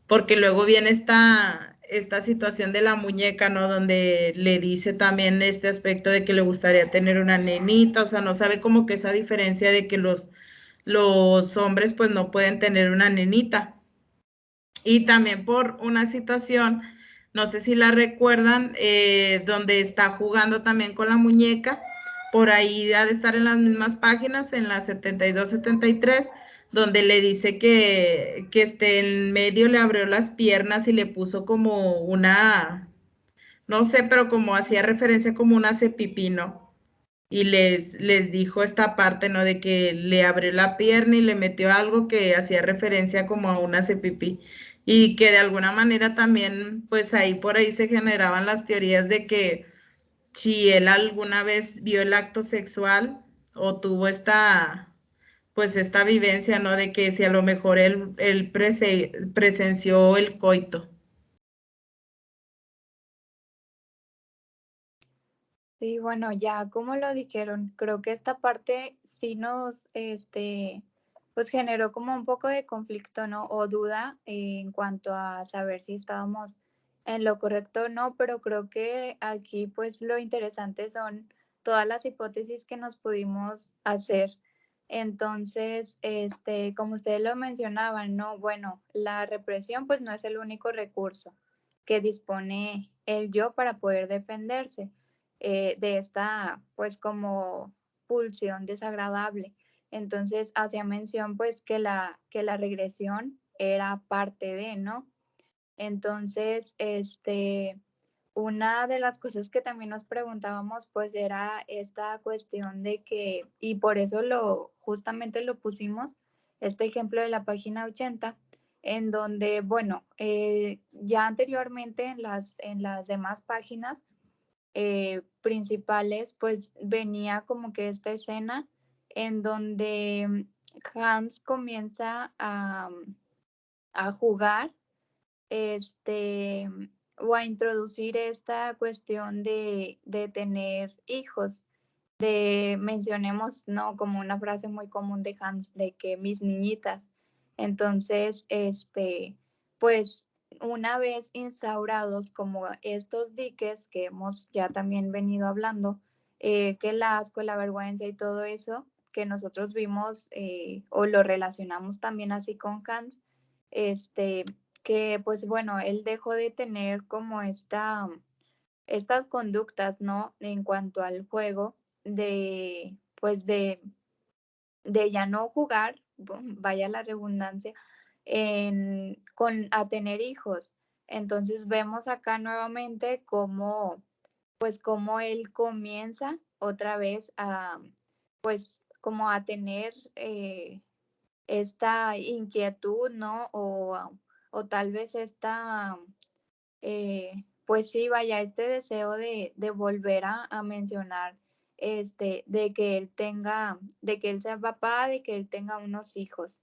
porque luego viene esta situación de la muñeca, ¿no? Donde le dice también este aspecto de que le gustaría tener una nenita, o sea, no sabe como que esa diferencia de que los hombres pues no pueden tener una nenita. Y también por una situación, no sé si la recuerdan, donde está jugando también con la muñeca, por ahí ha de estar en las mismas páginas, en las 72, 73, donde le dice que en medio le abrió las piernas y le puso como no sé, pero como hacía referencia como una cepipí, ¿no? Y les dijo esta parte, ¿no? De que le abrió la pierna y le metió algo que hacía referencia como a una cepipí. Y que de alguna manera también, pues por ahí se generaban las teorías de que si él alguna vez vio el acto sexual o tuvo pues esta vivencia, ¿no? De que si a lo mejor él presenció el coito. Sí, bueno, ya como lo dijeron, creo que esta parte sí nos, pues generó como un poco de conflicto, ¿no? O duda en cuanto a saber si estábamos en lo correcto o no, pero creo que aquí pues lo interesante son todas las hipótesis que nos pudimos hacer. Entonces, como ustedes lo mencionaban, ¿no? Bueno, la represión pues no es el único recurso que dispone el yo para poder defenderse de esta, pues como pulsión desagradable. Entonces, hacía mención, pues, que la regresión era parte de, ¿no? Entonces, una de las cosas que también nos preguntábamos, pues, era esta cuestión de que, y por eso justamente lo pusimos, este ejemplo de la página 80, en donde, bueno, ya anteriormente en las demás páginas principales, pues venía como que esta escena en donde Hans comienza a jugar o a introducir esta cuestión de tener hijos. mencionemos, ¿no? Como una frase muy común de Hans, de que mis niñitas. Entonces, pues una vez instaurados como estos diques que hemos ya también venido hablando, que el asco, la vergüenza y todo eso, que nosotros vimos o lo relacionamos también así con Hans, que pues bueno, él dejó de tener como estas conductas, ¿no? En cuanto al juego, pues de ya no jugar, vaya la redundancia, a tener hijos. Entonces vemos acá nuevamente cómo, pues cómo él comienza otra vez a, pues como a tener esta inquietud, ¿no? O tal vez pues sí, vaya, este deseo de volver a mencionar, de que él tenga, de que él sea papá, de que él tenga unos hijos.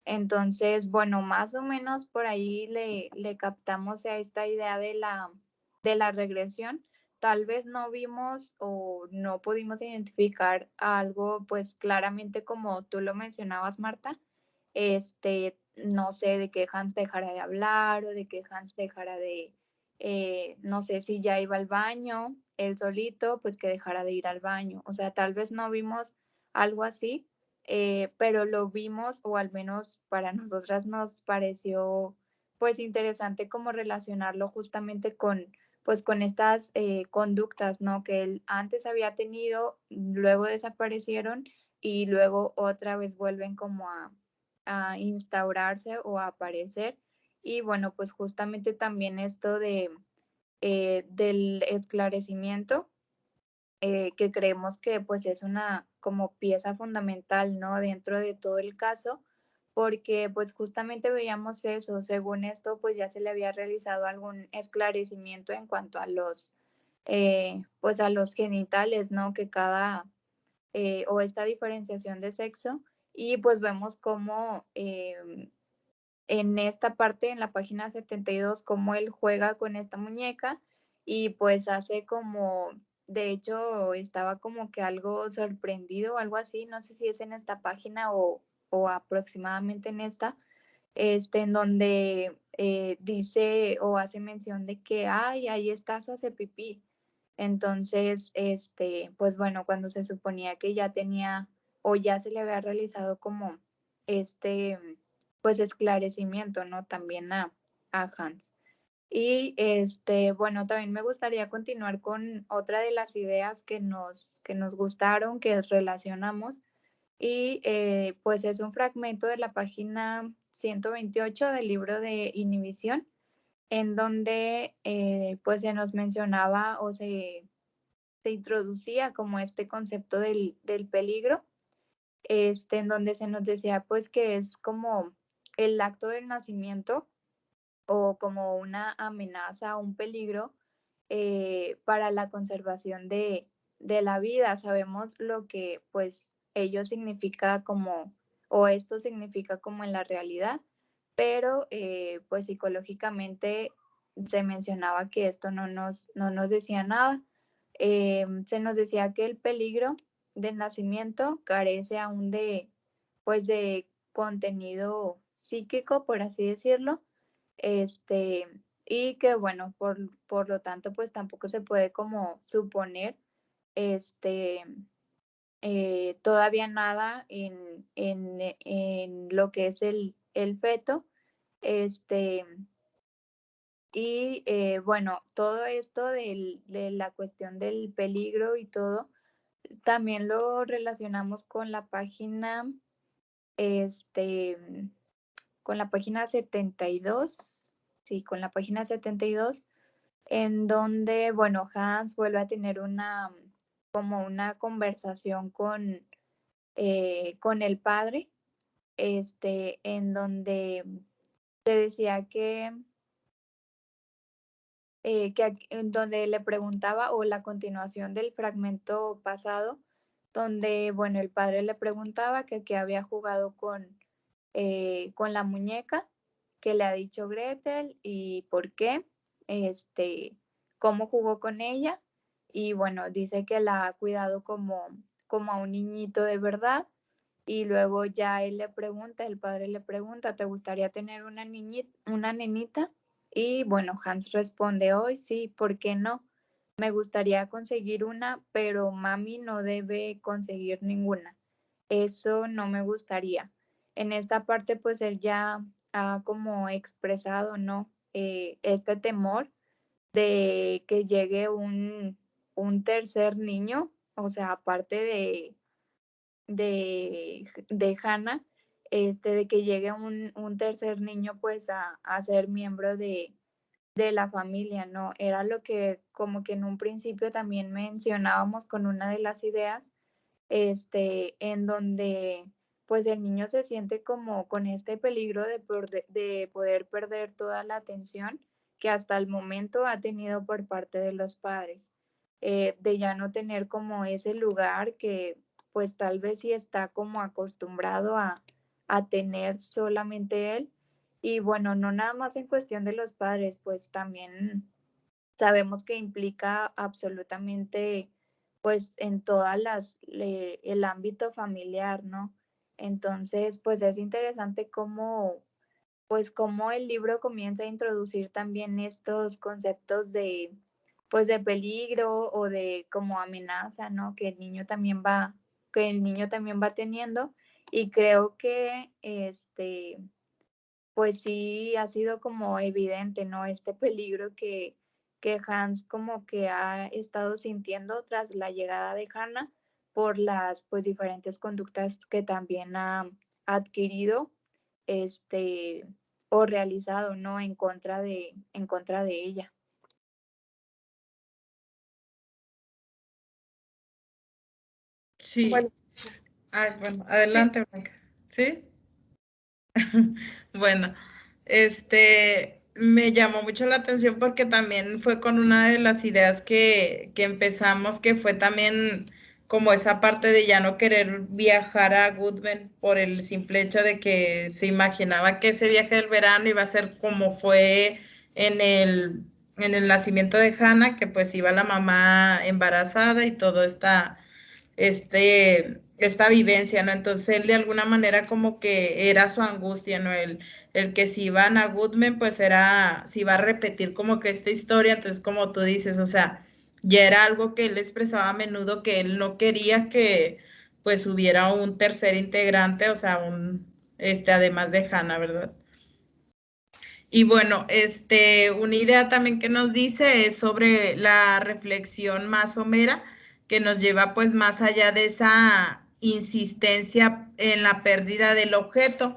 Entonces, bueno, más o menos por ahí le captamos a esta idea de la regresión. Tal vez no vimos o no pudimos identificar algo, pues claramente como tú lo mencionabas, Marta, no sé, de que Hans dejara de hablar o de que Hans dejara de, no sé si ya iba al baño, él solito, pues que dejara de ir al baño. O sea, tal vez no vimos algo así, pero lo vimos, o al menos para nosotras nos pareció pues interesante como relacionarlo justamente con pues con estas conductas, ¿no? Que él antes había tenido, luego desaparecieron y luego otra vez vuelven como a instaurarse o a aparecer. Y bueno, pues justamente también esto del esclarecimiento, que creemos que pues es una como pieza fundamental, ¿no? Dentro de todo el caso, porque pues justamente veíamos eso, según esto pues ya se le había realizado algún esclarecimiento en cuanto a pues a los genitales, ¿no? Que o esta diferenciación de sexo, y pues vemos cómo en esta parte, en la página 72, cómo él juega con esta muñeca y pues hace como, de hecho, estaba como que algo sorprendido o algo así, no sé si es en esta página o aproximadamente en esta, en donde dice o hace mención de que, ay, ahí está, su hace pipí. Entonces, pues bueno, cuando se suponía que ya tenía o ya se le había realizado como este, pues esclarecimiento, ¿no? También a Hans. Y bueno, también me gustaría continuar con otra de las ideas que nos gustaron, que relacionamos, y pues es un fragmento de la página 128 del libro de Inhibición, en donde pues se nos mencionaba o se introducía como este concepto del peligro, en donde se nos decía pues que es como el acto del nacimiento o como una amenaza, un peligro para la conservación de la vida. Sabemos lo que pues ello significa como, o esto significa como en la realidad, pero pues psicológicamente se mencionaba que esto no nos decía nada. Se nos decía que el peligro del nacimiento carece aún pues de contenido psíquico, por así decirlo, este, y que bueno, por lo tanto, pues tampoco se puede como suponer, este, todavía nada en lo que es el feto, este, y bueno, todo esto de la cuestión del peligro y todo, también lo relacionamos con la página, este, con la página 72, sí, con la página 72, en donde, bueno, Hans vuelve a tener como una conversación con el padre, en donde se decía en donde le preguntaba, o la continuación del fragmento pasado, donde, bueno, el padre le preguntaba que había jugado con la muñeca, que le ha dicho Gretel y por qué, cómo jugó con ella, y bueno, dice que la ha cuidado como a un niñito de verdad. Y luego ya él le pregunta, el padre le pregunta, ¿te gustaría tener una una nenita? Y bueno, Hans responde, hoy sí, ¿por qué no? Me gustaría conseguir una, pero mami no debe conseguir ninguna. Eso no me gustaría. En esta parte, pues él ya ha como expresado, ¿no? Este temor de que llegue un tercer niño, o sea, aparte de Hannah, de que llegue un tercer niño, pues, a ser miembro de la familia, ¿no? Era lo que como que en un principio también mencionábamos con una de las ideas, en donde, pues, el niño se siente como con este peligro de poder perder toda la atención que hasta el momento ha tenido por parte de los padres, de ya no tener como ese lugar que, pues, tal vez sí está como acostumbrado a tener solamente él. Y bueno, no nada más en cuestión de los padres, pues también sabemos que implica absolutamente, pues, en todas el ámbito familiar, ¿no? Entonces, pues es interesante cómo, pues, cómo el libro comienza a introducir también estos conceptos de, pues, de peligro o de como amenaza, ¿no? Que el niño también va teniendo. Y creo que, pues sí, ha sido como evidente, ¿no? Este peligro que Hans como que ha estado sintiendo tras la llegada de Hannah por las pues diferentes conductas que también ha adquirido, este, o realizado, ¿no? En contra de ella. Sí. Bueno, Ay, bueno, adelante, Blanca. ¿Sí? Bueno, me llamó mucho la atención porque también fue con una de las ideas que empezamos, que fue también como esa parte de ya no querer viajar a Goodman por el simple hecho de que se imaginaba que ese viaje del verano iba a ser como fue en el nacimiento de Hannah, que pues iba la mamá embarazada y todo esta vivencia, ¿no? Entonces él de alguna manera como que era su angustia, ¿no? El que si iban a Goodman, pues si iba a repetir como que esta historia, entonces como tú dices, o sea, ya era algo que él expresaba a menudo, que él no quería que pues hubiera un tercer integrante, o sea, además de Hannah, ¿verdad? Y bueno, una idea también que nos dice es sobre la reflexión más somera, que nos lleva pues más allá de esa insistencia en la pérdida del objeto.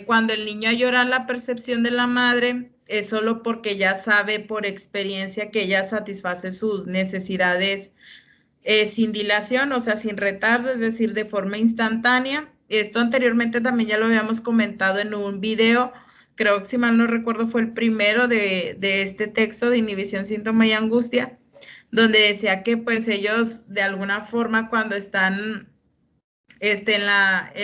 Cuando el niño llora la percepción de la madre, es solo porque ya sabe por experiencia que ella satisface sus necesidades sin dilación, o sea, sin retardo, es decir, de forma instantánea. Esto anteriormente también ya lo habíamos comentado en un video, creo que si mal no recuerdo fue el primero de este texto de Inhibición, Síntoma y Angustia, donde decía que pues ellos de alguna forma cuando están en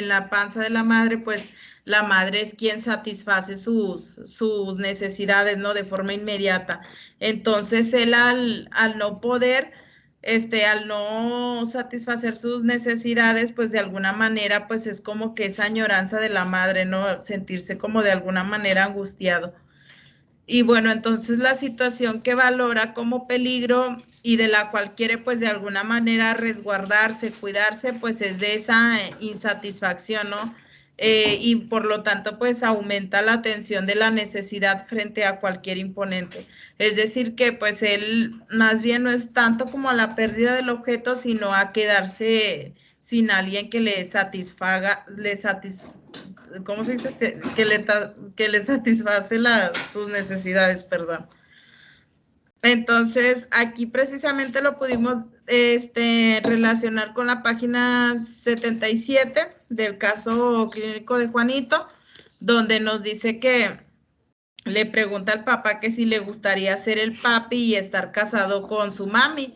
la panza de la madre, pues la madre es quien satisface sus necesidades, ¿no? De forma inmediata. Entonces él al no poder, al no satisfacer sus necesidades, pues de alguna manera, pues es como que esa añoranza de la madre, ¿no? Sentirse como de alguna manera angustiado. Y bueno, entonces la situación que valora como peligro y de la cual quiere pues de alguna manera resguardarse, cuidarse, pues es de esa insatisfacción, ¿no? Y por lo tanto pues aumenta la tensión de la necesidad frente a cualquier imponente. Es decir que pues él más bien no es tanto como a la pérdida del objeto, sino a quedarse sin alguien que le satisfaga, ¿cómo se dice? Que le satisface sus necesidades, perdón. Entonces, aquí precisamente lo pudimos relacionar con la página 77 del caso clínico de Juanito, donde nos dice que le pregunta al papá que si le gustaría ser el papi y estar casado con su mami.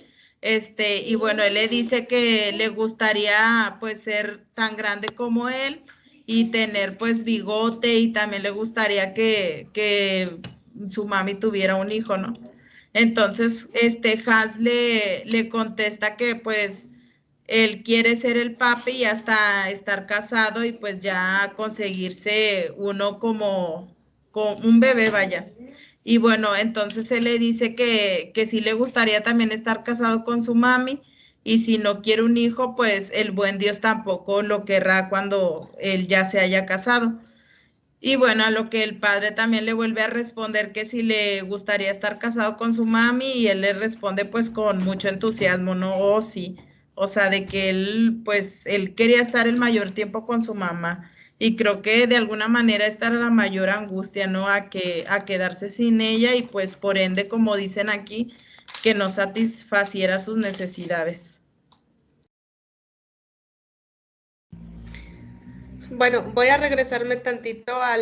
Y bueno, él le dice que le gustaría pues ser tan grande como él y tener pues bigote y también le gustaría que su mami tuviera un hijo, ¿no? Entonces, Hans le contesta que pues él quiere ser el papi y hasta estar casado y pues ya conseguirse uno como con un bebé, vaya. Y bueno, entonces él le dice que sí le gustaría también estar casado con su mami y si no quiere un hijo, pues el buen Dios tampoco lo querrá cuando él ya se haya casado. Y bueno, a lo que el padre también le vuelve a responder que si le gustaría estar casado con su mami y él le responde pues con mucho entusiasmo, ¿no? Oh, sí. O sea, de que él pues él quería estar el mayor tiempo con su mamá. Y creo que de alguna manera esta era la mayor angustia, ¿no? A quedarse sin ella y pues por ende, como dicen aquí, que no satisfaciera sus necesidades. Bueno, voy a regresarme tantito a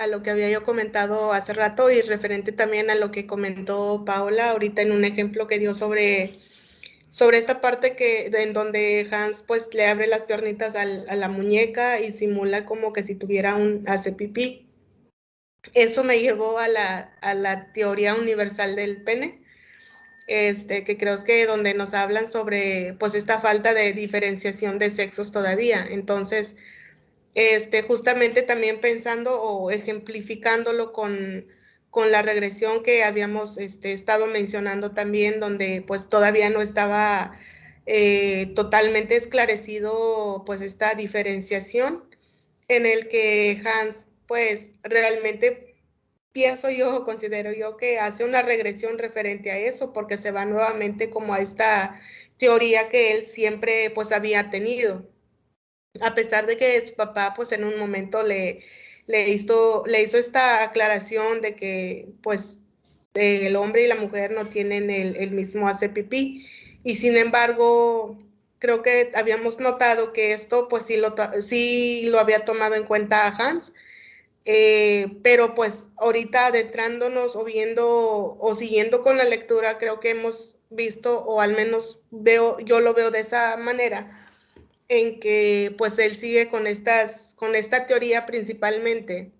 lo que había yo comentado hace rato y referente también a lo que comentó Paola ahorita en un ejemplo que dio sobre esta parte en donde Hans pues le abre las piernitas a la muñeca y simula como que si tuviera hace pipí. Eso me llevó a la teoría universal del pene, que creo que donde nos hablan sobre pues esta falta de diferenciación de sexos todavía. Entonces, justamente también pensando o ejemplificándolo con la regresión que habíamos estado mencionando también, donde pues todavía no estaba totalmente esclarecido pues esta diferenciación en el que Hans pues realmente pienso yo, considero yo que hace una regresión referente a eso, porque se va nuevamente como a esta teoría que él siempre pues había tenido, a pesar de que su papá pues en un momento le hizo esta aclaración de que pues el hombre y la mujer no tienen el mismo hace pipí, y sin embargo creo que habíamos notado que esto pues sí lo había tomado en cuenta a Hans, pero pues ahorita adentrándonos o viendo o siguiendo con la lectura, creo que hemos visto, o al menos yo lo veo de esa manera, en que pues él sigue con esta teoría principalmente.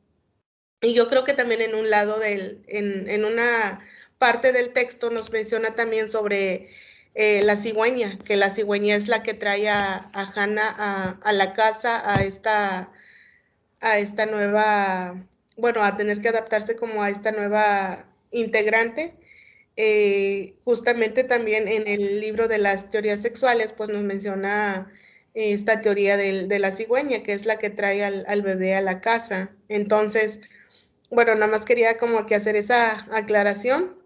Y yo creo que también en un lado en una parte del texto nos menciona también sobre la cigüeña, que la cigüeña es la que trae a Hannah a la casa, a esta nueva, bueno, a tener que adaptarse como a esta nueva integrante. Justamente también en el libro de las teorías sexuales, pues nos menciona esta teoría de la cigüeña, que es la que trae al bebé a la casa. Entonces, bueno, nada más quería como que hacer esa aclaración.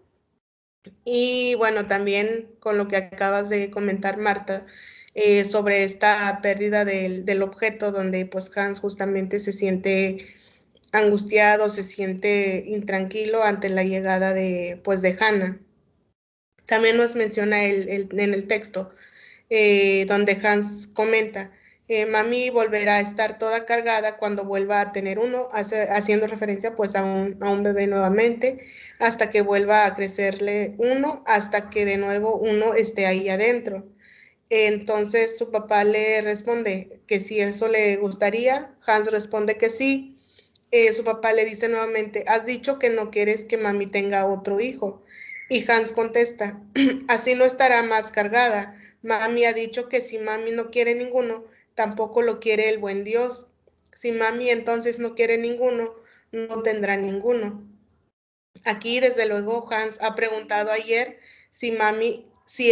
Y bueno, también con lo que acabas de comentar, Marta, sobre esta pérdida del objeto, donde pues Hans justamente se siente angustiado, se siente intranquilo ante la llegada de Hannah. También nos menciona en el texto, donde Hans comenta, mami volverá a estar toda cargada cuando vuelva a tener uno, haciendo referencia pues a un bebé nuevamente, hasta que vuelva a crecerle uno, hasta que de nuevo uno esté ahí adentro. Entonces su papá le responde que si eso le gustaría. Hans responde que sí. Su papá le dice nuevamente, has dicho que no quieres que mami tenga otro hijo. Y Hans contesta, así no estará más cargada. Mami ha dicho que si mami no quiere ninguno, tampoco lo quiere el buen Dios. Si mami entonces no quiere ninguno, no tendrá ninguno. Aquí, desde luego, Hans ha preguntado ayer si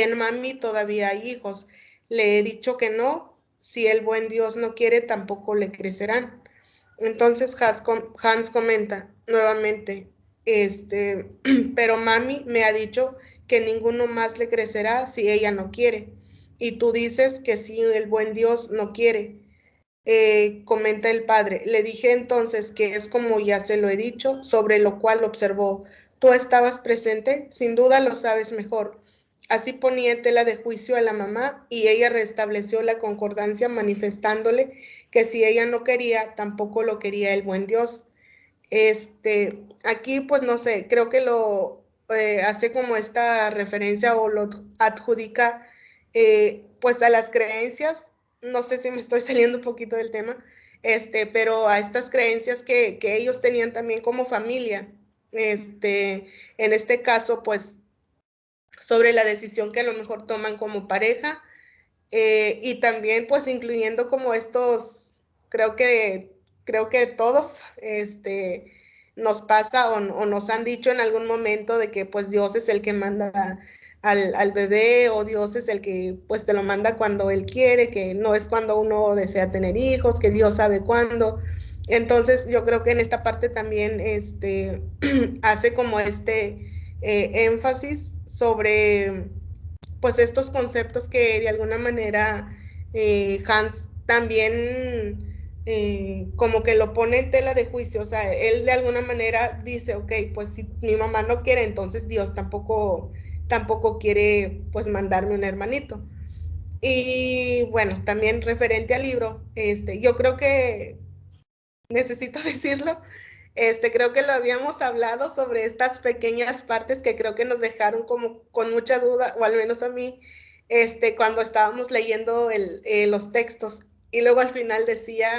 en mami todavía hay hijos. Le he dicho que no. Si el buen Dios no quiere, tampoco le crecerán. Entonces Hans comenta nuevamente, pero mami me ha dicho que ninguno más le crecerá si ella no quiere. Y tú dices que si el buen Dios no quiere. Comenta el padre, le dije entonces que es como ya se lo he dicho, sobre lo cual observó, tú estabas presente, sin duda lo sabes mejor. Así ponía en tela de juicio a la mamá y ella restableció la concordancia manifestándole que si ella no quería, tampoco lo quería el buen Dios. Aquí pues no sé, creo que lo hace como esta referencia o lo adjudica pues a las creencias, no sé si me estoy saliendo un poquito del tema, pero a estas creencias que ellos tenían también como familia, en este caso, pues, sobre la decisión que a lo mejor toman como pareja, y también, pues, incluyendo como estos, creo que todos, nos pasa o nos han dicho en algún momento de que, pues, Dios es el que manda al bebé, o Dios es el que, pues, te lo manda cuando Él quiere, que no es cuando uno desea tener hijos, que Dios sabe cuándo. Entonces, yo creo que en esta parte también, hace como énfasis sobre, pues, estos conceptos que de alguna manera Hans también como que lo pone en tela de juicio. O sea, él de alguna manera dice, ok, pues si mi mamá no quiere, entonces Dios tampoco quiere, pues, mandarme un hermanito. Y bueno, también referente al libro, yo creo que necesito decirlo, creo que lo habíamos hablado sobre estas pequeñas partes que creo que nos dejaron como con mucha duda, o al menos a mí, cuando estábamos leyendo los textos, y luego al final decía,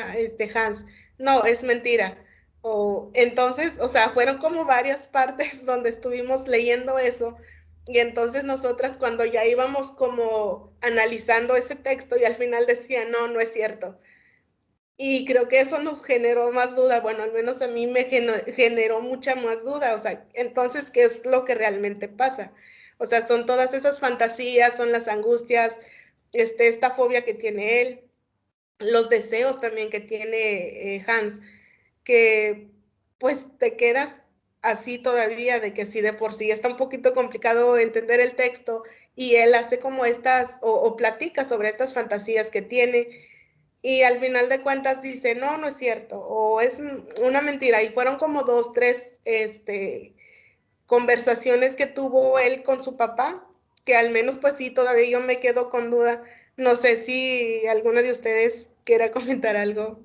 Hans, no, es mentira. O entonces, o sea, fueron como varias partes donde estuvimos leyendo eso, y entonces nosotras cuando ya íbamos como analizando ese texto y al final decía, no, no es cierto. Y creo que eso nos generó más duda, bueno, al menos a mí me generó mucha más duda. O sea, entonces, ¿qué es lo que realmente pasa? O sea, son todas esas fantasías, son las angustias, esta fobia que tiene él, los deseos también que tiene Hans, que pues te quedas así todavía, de que sí de por sí está un poquito complicado entender el texto, y él hace como estas, o platica sobre estas fantasías que tiene, y al final de cuentas dice, no, no es cierto, o es una mentira. Y fueron como 2, 3 conversaciones que tuvo él con su papá, que al menos pues sí, todavía yo me quedo con duda. No sé si alguno de ustedes quiera comentar algo.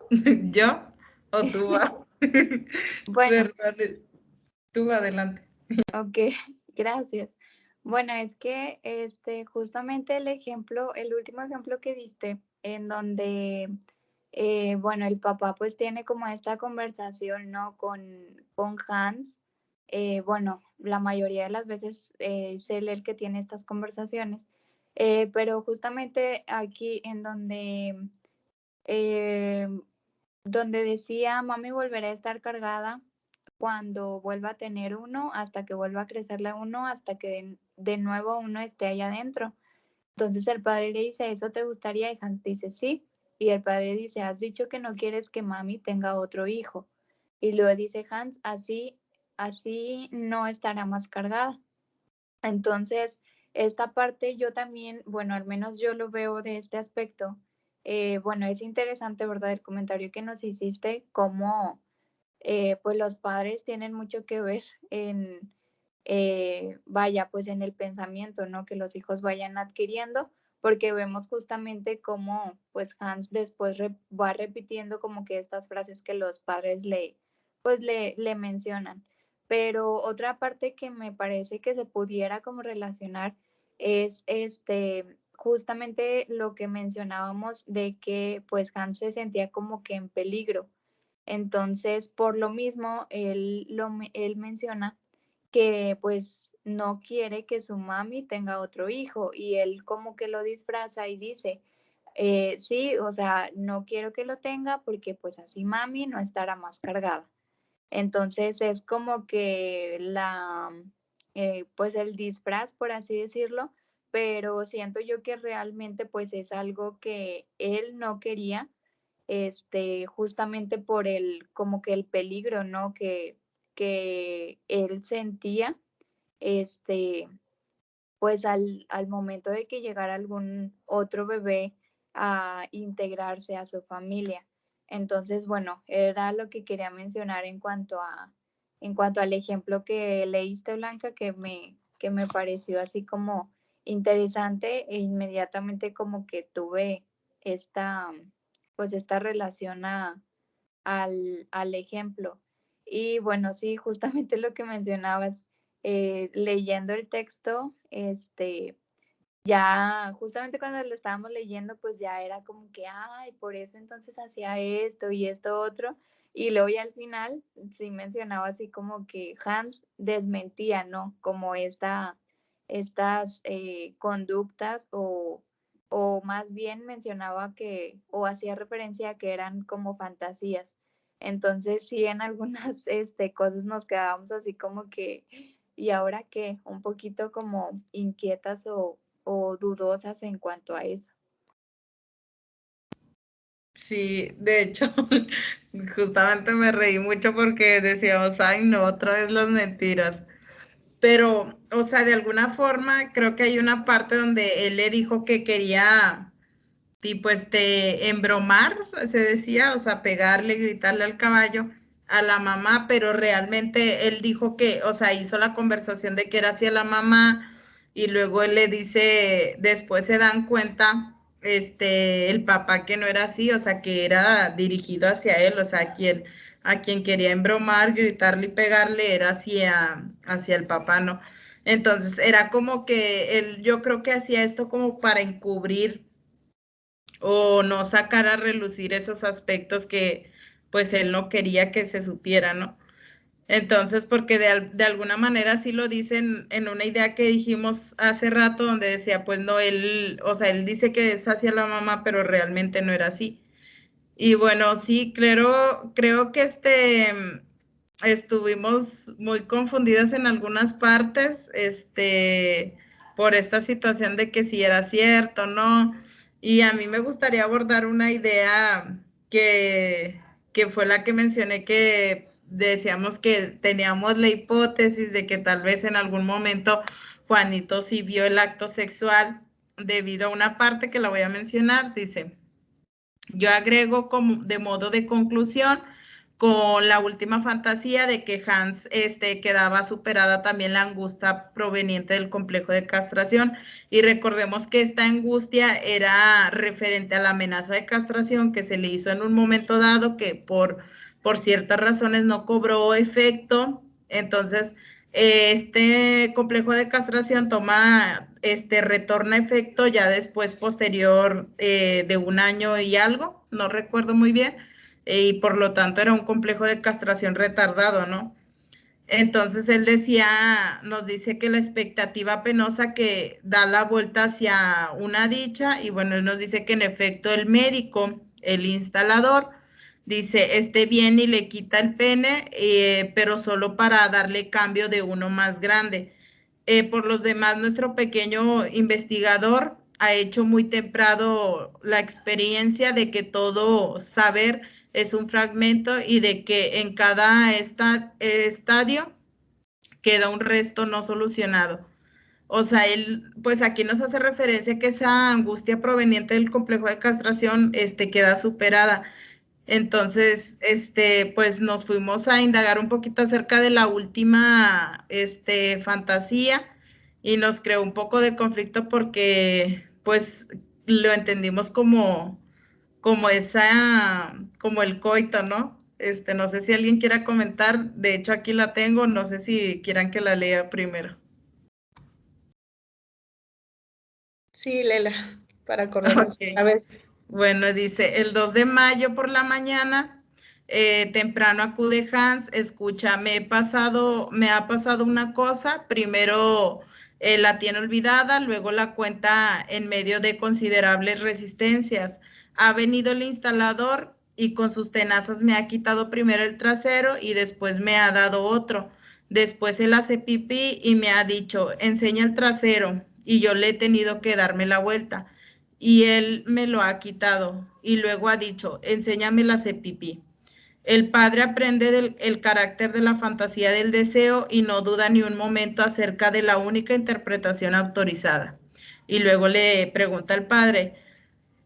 ¿Yo o tú vas? Bueno, Perdón, tú adelante. ok, gracias. Bueno, es que justamente el último ejemplo que diste, en donde, bueno, el papá pues tiene como esta conversación, ¿no? Con Hans. Bueno, la mayoría de las veces es él el que tiene estas conversaciones, pero justamente aquí en eh, donde decía, mami volverá a estar cargada cuando vuelva a tener uno, hasta que vuelva a crecerle uno, hasta que de nuevo uno esté allá adentro. Entonces el padre le dice, ¿eso te gustaría? Y Hans dice, sí. Y el padre dice, has dicho que no quieres que mami tenga otro hijo. Y luego dice Hans, así no estará más cargada. Entonces, esta parte yo también, bueno, al menos yo lo veo de este aspecto. Bueno, es interesante, ¿verdad? El comentario que nos hiciste, cómo pues los padres tienen mucho que ver en, vaya, pues en el pensamiento, ¿no? Que los hijos vayan adquiriendo, porque vemos justamente cómo, pues Hans después va repitiendo como que estas frases que los padres pues le mencionan. Pero otra parte que me parece que se pudiera como relacionar es justamente lo que mencionábamos de que pues Hans se sentía como que en peligro. Entonces, por lo mismo, él menciona que pues no quiere que su mami tenga otro hijo, y él como que lo disfraza y dice, sí, o sea, no quiero que lo tenga porque pues así mami no estará más cargada. Entonces es como que pues el disfraz, por así decirlo, pero siento yo que realmente pues es algo que él no quería, justamente por como que el peligro, ¿no? Que él sentía, este, pues al momento de que llegara algún otro bebé a integrarse a su familia. Entonces, bueno, era lo que quería mencionar en cuanto al ejemplo que leíste, Blanca, que me pareció así como interesante, e inmediatamente como que tuve esta, pues esta relación al ejemplo. Y bueno, sí, justamente lo que mencionabas, leyendo el texto, ya justamente cuando lo estábamos leyendo, pues ya era como que, ay, por eso entonces hacía esto y esto otro. Y luego ya al final sí mencionaba así como que Hans desmentía, ¿no? Como estas conductas o más bien mencionaba que, o hacía referencia a que eran como fantasías. Entonces sí, en algunas cosas nos quedábamos así como que, ¿y ahora qué? Un poquito como inquietas o dudosas en cuanto a eso. Sí, de hecho, justamente me reí mucho porque decíamos, ay, no, otra vez las mentiras. Pero, o sea, de alguna forma, creo que hay una parte donde él le dijo que quería, tipo, embromar, se decía, o sea, pegarle, gritarle al caballo a la mamá, pero realmente él dijo que, o sea, hizo la conversación de que era hacia la mamá y luego él le dice, después se dan cuenta, el papá que no era así, o sea, que era dirigido hacia él, o sea, a quien quería embromar, gritarle y pegarle era hacia el papá, ¿no? Entonces era como que él, yo creo que hacía esto como para encubrir o no sacar a relucir esos aspectos que pues él no quería que se supiera, ¿no? Entonces, porque de alguna manera sí lo dicen en una idea que dijimos hace rato, donde decía, pues no, él, o sea, él dice que es hacia la mamá, pero realmente no era así. Y bueno, sí, creo que estuvimos muy confundidas en algunas partes, por esta situación de que si era cierto, ¿no? Y a mí me gustaría abordar una idea que fue la que mencioné, que decíamos que teníamos la hipótesis de que tal vez en algún momento Juanito sí vio el acto sexual debido a una parte que la voy a mencionar, dice, yo agrego como de modo de conclusión con la última fantasía de que Hans quedaba superada también la angustia proveniente del complejo de castración. Y recordemos que esta angustia era referente a la amenaza de castración que se le hizo en un momento dado, que por ciertas razones no cobró efecto. Entonces, este complejo de castración retorna efecto ya después, posterior de un año y algo, no recuerdo muy bien, y por lo tanto era un complejo de castración retardado, ¿no? Entonces él decía, nos dice que la expectativa penosa que da la vuelta hacia una dicha, y bueno, él nos dice que en efecto el médico, el instalador, dice, esté bien y le quita el pene, pero solo para darle cambio de uno más grande. Por los demás, nuestro pequeño investigador ha hecho muy temprano la experiencia de que todo saber es un fragmento y de que en cada estadio queda un resto no solucionado. O sea, él, pues aquí nos hace referencia a que esa angustia proveniente del complejo de castración, queda superada. Entonces, pues nos fuimos a indagar un poquito acerca de la última, fantasía y nos creó un poco de conflicto porque, pues, lo entendimos como el coito, ¿no? No sé si alguien quiera comentar, de hecho aquí la tengo, no sé si quieran que la lea primero. Sí, Lela, para acordarnos Okay. a veces. Bueno, dice, el 2 de mayo por la mañana, temprano acude Hans, escucha, me ha pasado una cosa, primero la tiene olvidada, luego la cuenta en medio de considerables resistencias. Ha venido el instalador y con sus tenazas me ha quitado primero el trasero y después me ha dado otro. Después él hace pipí y me ha dicho, enseña el trasero, y yo le he tenido que darme la vuelta y él me lo ha quitado y luego ha dicho, enséñame la pipí. El padre aprende el carácter de la fantasía del deseo y no duda ni un momento acerca de la única interpretación autorizada. Y luego le pregunta al padre,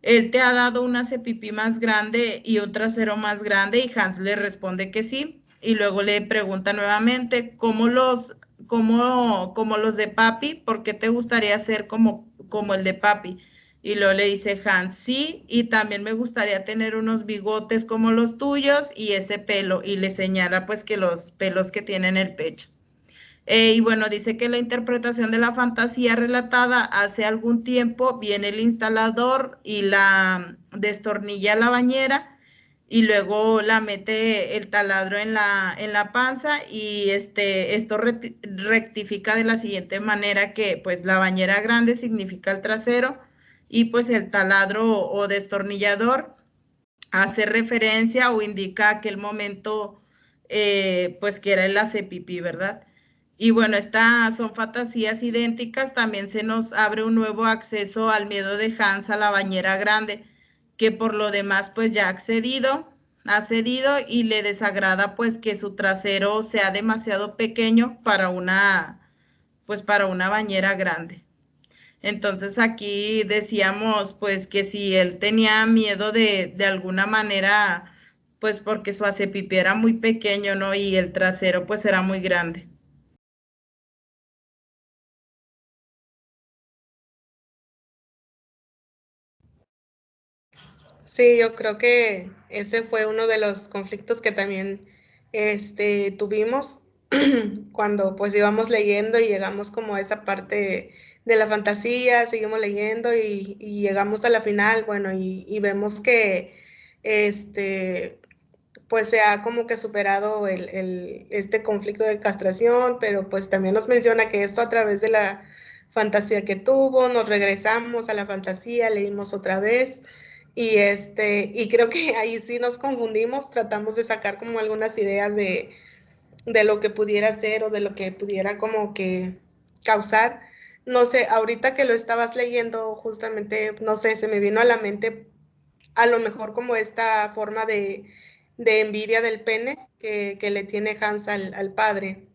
él te ha dado una cepipí más grande y un trasero más grande, y Hans le responde que sí. Y luego le pregunta nuevamente, como los de papi? ¿Por qué te gustaría ser como el de papi? Y luego le dice Hans, sí, y también me gustaría tener unos bigotes como los tuyos y ese pelo. Y le señala pues que los pelos que tiene en el pecho. Y bueno, dice que la interpretación de la fantasía relatada hace algún tiempo viene el instalador y la destornilla la bañera y luego la mete el taladro en la panza y esto rectifica de la siguiente manera que pues la bañera grande significa el trasero y pues el taladro o destornillador hace referencia o indica aquel momento pues que era el hace pipí, ¿verdad? Y bueno, estas son fantasías idénticas. También se nos abre un nuevo acceso al miedo de Hans a la bañera grande, que por lo demás pues ya ha cedido y le desagrada pues que su trasero sea demasiado pequeño pues para una bañera grande. Entonces aquí decíamos pues que si él tenía miedo de alguna manera, pues porque su acepipí era muy pequeño, ¿no? Y el trasero pues era muy grande. Sí, yo creo que ese fue uno de los conflictos que también tuvimos cuando pues íbamos leyendo y llegamos como a esa parte de la fantasía, seguimos leyendo y llegamos a la final, bueno, y vemos que pues se ha como que superado este conflicto de castración, pero pues también nos menciona que esto a través de la fantasía que tuvo, nos regresamos a la fantasía, leímos otra vez y creo que ahí sí nos confundimos, tratamos de sacar como algunas ideas de lo que pudiera ser o de lo que pudiera como que causar. No sé, ahorita que lo estabas leyendo justamente, no sé, se me vino a la mente a lo mejor como esta forma de envidia del pene que le tiene Hans al padre,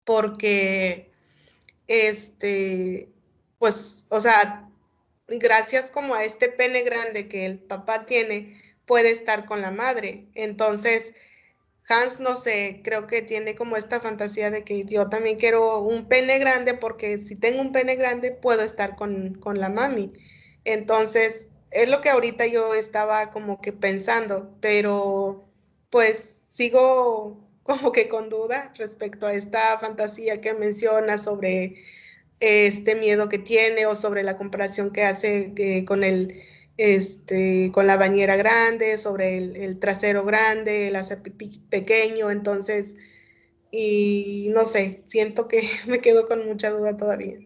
porque pues, o sea, gracias como a este pene grande que el papá tiene, puede estar con la madre. Entonces, Hans, no sé, creo que tiene como esta fantasía de que yo también quiero un pene grande porque si tengo un pene grande puedo estar con la mami. Entonces, es lo que ahorita yo estaba como que pensando, pero pues sigo como que con duda respecto a esta fantasía que menciona sobre este miedo que tiene o sobre la comparación que hace con la bañera grande, sobre el trasero grande, el hacer pipí pequeño, entonces, y no sé, siento que me quedo con mucha duda todavía.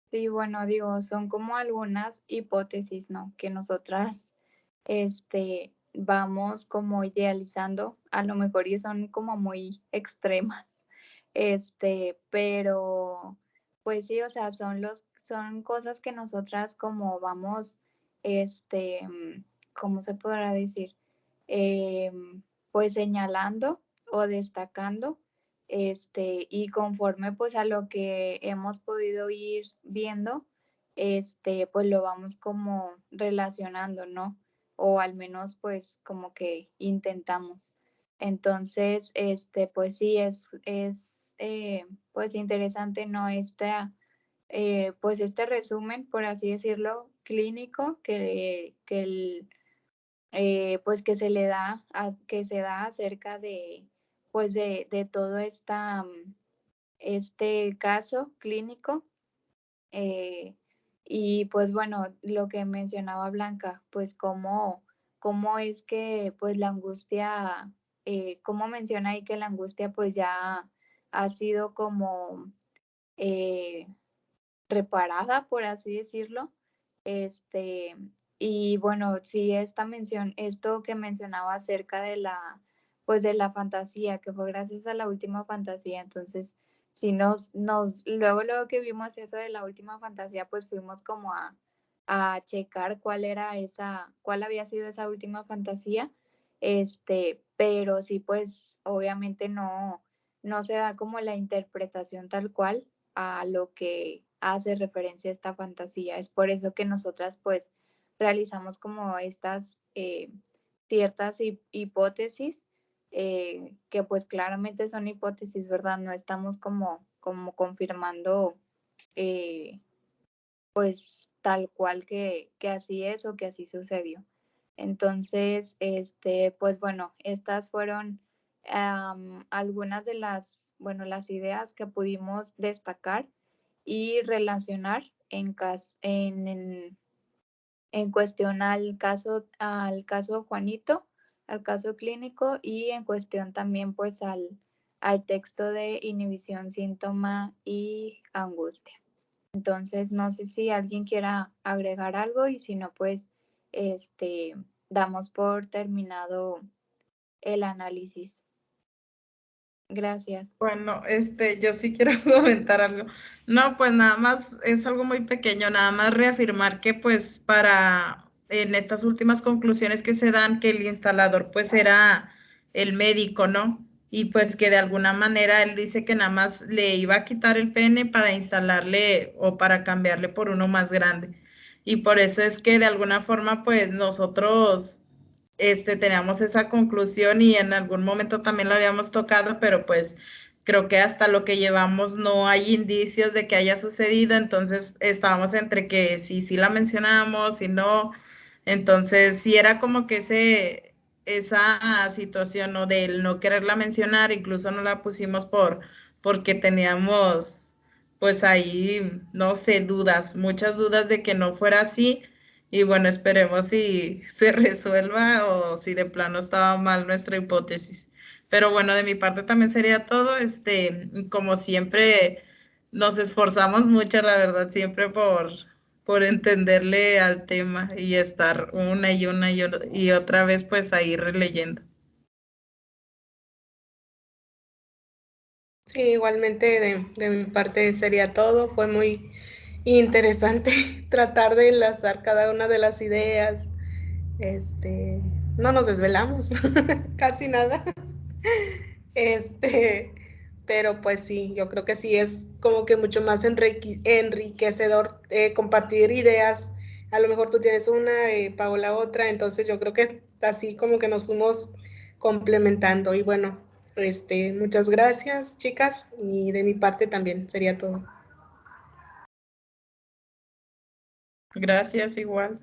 Sí, bueno, digo, son como algunas hipótesis, ¿no? Que nosotras, vamos como idealizando, a lo mejor y son como muy extremas, pero pues sí, o sea, son cosas que nosotras como vamos, ¿cómo se podrá decir? Pues señalando o destacando, y conforme pues a lo que hemos podido ir viendo, pues lo vamos como relacionando, ¿no? O al menos pues como que intentamos. Entonces, pues sí, es pues interesante, ¿no? Pues este resumen, por así decirlo, clínico pues que se le da, que se da acerca de, pues de todo este caso clínico. eh, y pues bueno, lo que mencionaba Blanca, pues cómo es que pues la angustia, cómo menciona ahí que la angustia pues ya ha sido como eh, reparada, por así decirlo. Este, y bueno, sí, esto que mencionaba acerca de pues de la fantasía, que fue gracias a la última fantasía, entonces, sí luego que vimos eso de la última fantasía, pues fuimos como a checar cuál había sido esa última fantasía, pero sí, pues obviamente no se da como la interpretación tal cual a lo que hace referencia esta fantasía. Es por eso que nosotras pues realizamos como estas ciertas hipótesis, que pues claramente son hipótesis, ¿verdad? No estamos como confirmando pues tal cual que así es o que así sucedió. Entonces, pues bueno, estas fueron algunas de las ideas que pudimos destacar y relacionar en cuestión al caso Juanito, al caso clínico y en cuestión también pues al texto de inhibición, síntoma y angustia. Entonces, no sé si alguien quiera agregar algo y si no, pues damos por terminado el análisis. Gracias. Bueno, yo sí quiero comentar algo. No, pues nada más es algo muy pequeño, nada más reafirmar que pues en estas últimas conclusiones que se dan, que el instalador pues era el médico, ¿no? Y pues que de alguna manera él dice que nada más le iba a quitar el pene para instalarle o para cambiarle por uno más grande. Y por eso es que de alguna forma pues nosotros teníamos esa conclusión y en algún momento también lo habíamos tocado, pero pues creo que hasta lo que llevamos no hay indicios de que haya sucedido, entonces estábamos entre que sí la mencionamos y no, entonces sí era como que esa situación, ¿no? Del no quererla mencionar, incluso no la pusimos porque teníamos pues ahí, no sé, muchas dudas de que no fuera así. Y bueno, esperemos si se resuelva o si de plano estaba mal nuestra hipótesis. Pero bueno, de mi parte también sería todo. Como siempre, nos esforzamos mucho, la verdad, siempre por entenderle al tema y estar una y otra vez pues ahí releyendo. Sí, igualmente de mi parte sería todo. Fue muy interesante tratar de enlazar cada una de las ideas. No nos desvelamos, casi nada. Pero pues sí, yo creo que sí es como que mucho más enriquecedor compartir ideas. A lo mejor tú tienes una, Paola otra, entonces yo creo que así como que nos fuimos complementando. Y bueno, muchas gracias, chicas, y de mi parte también sería todo. Gracias, igual.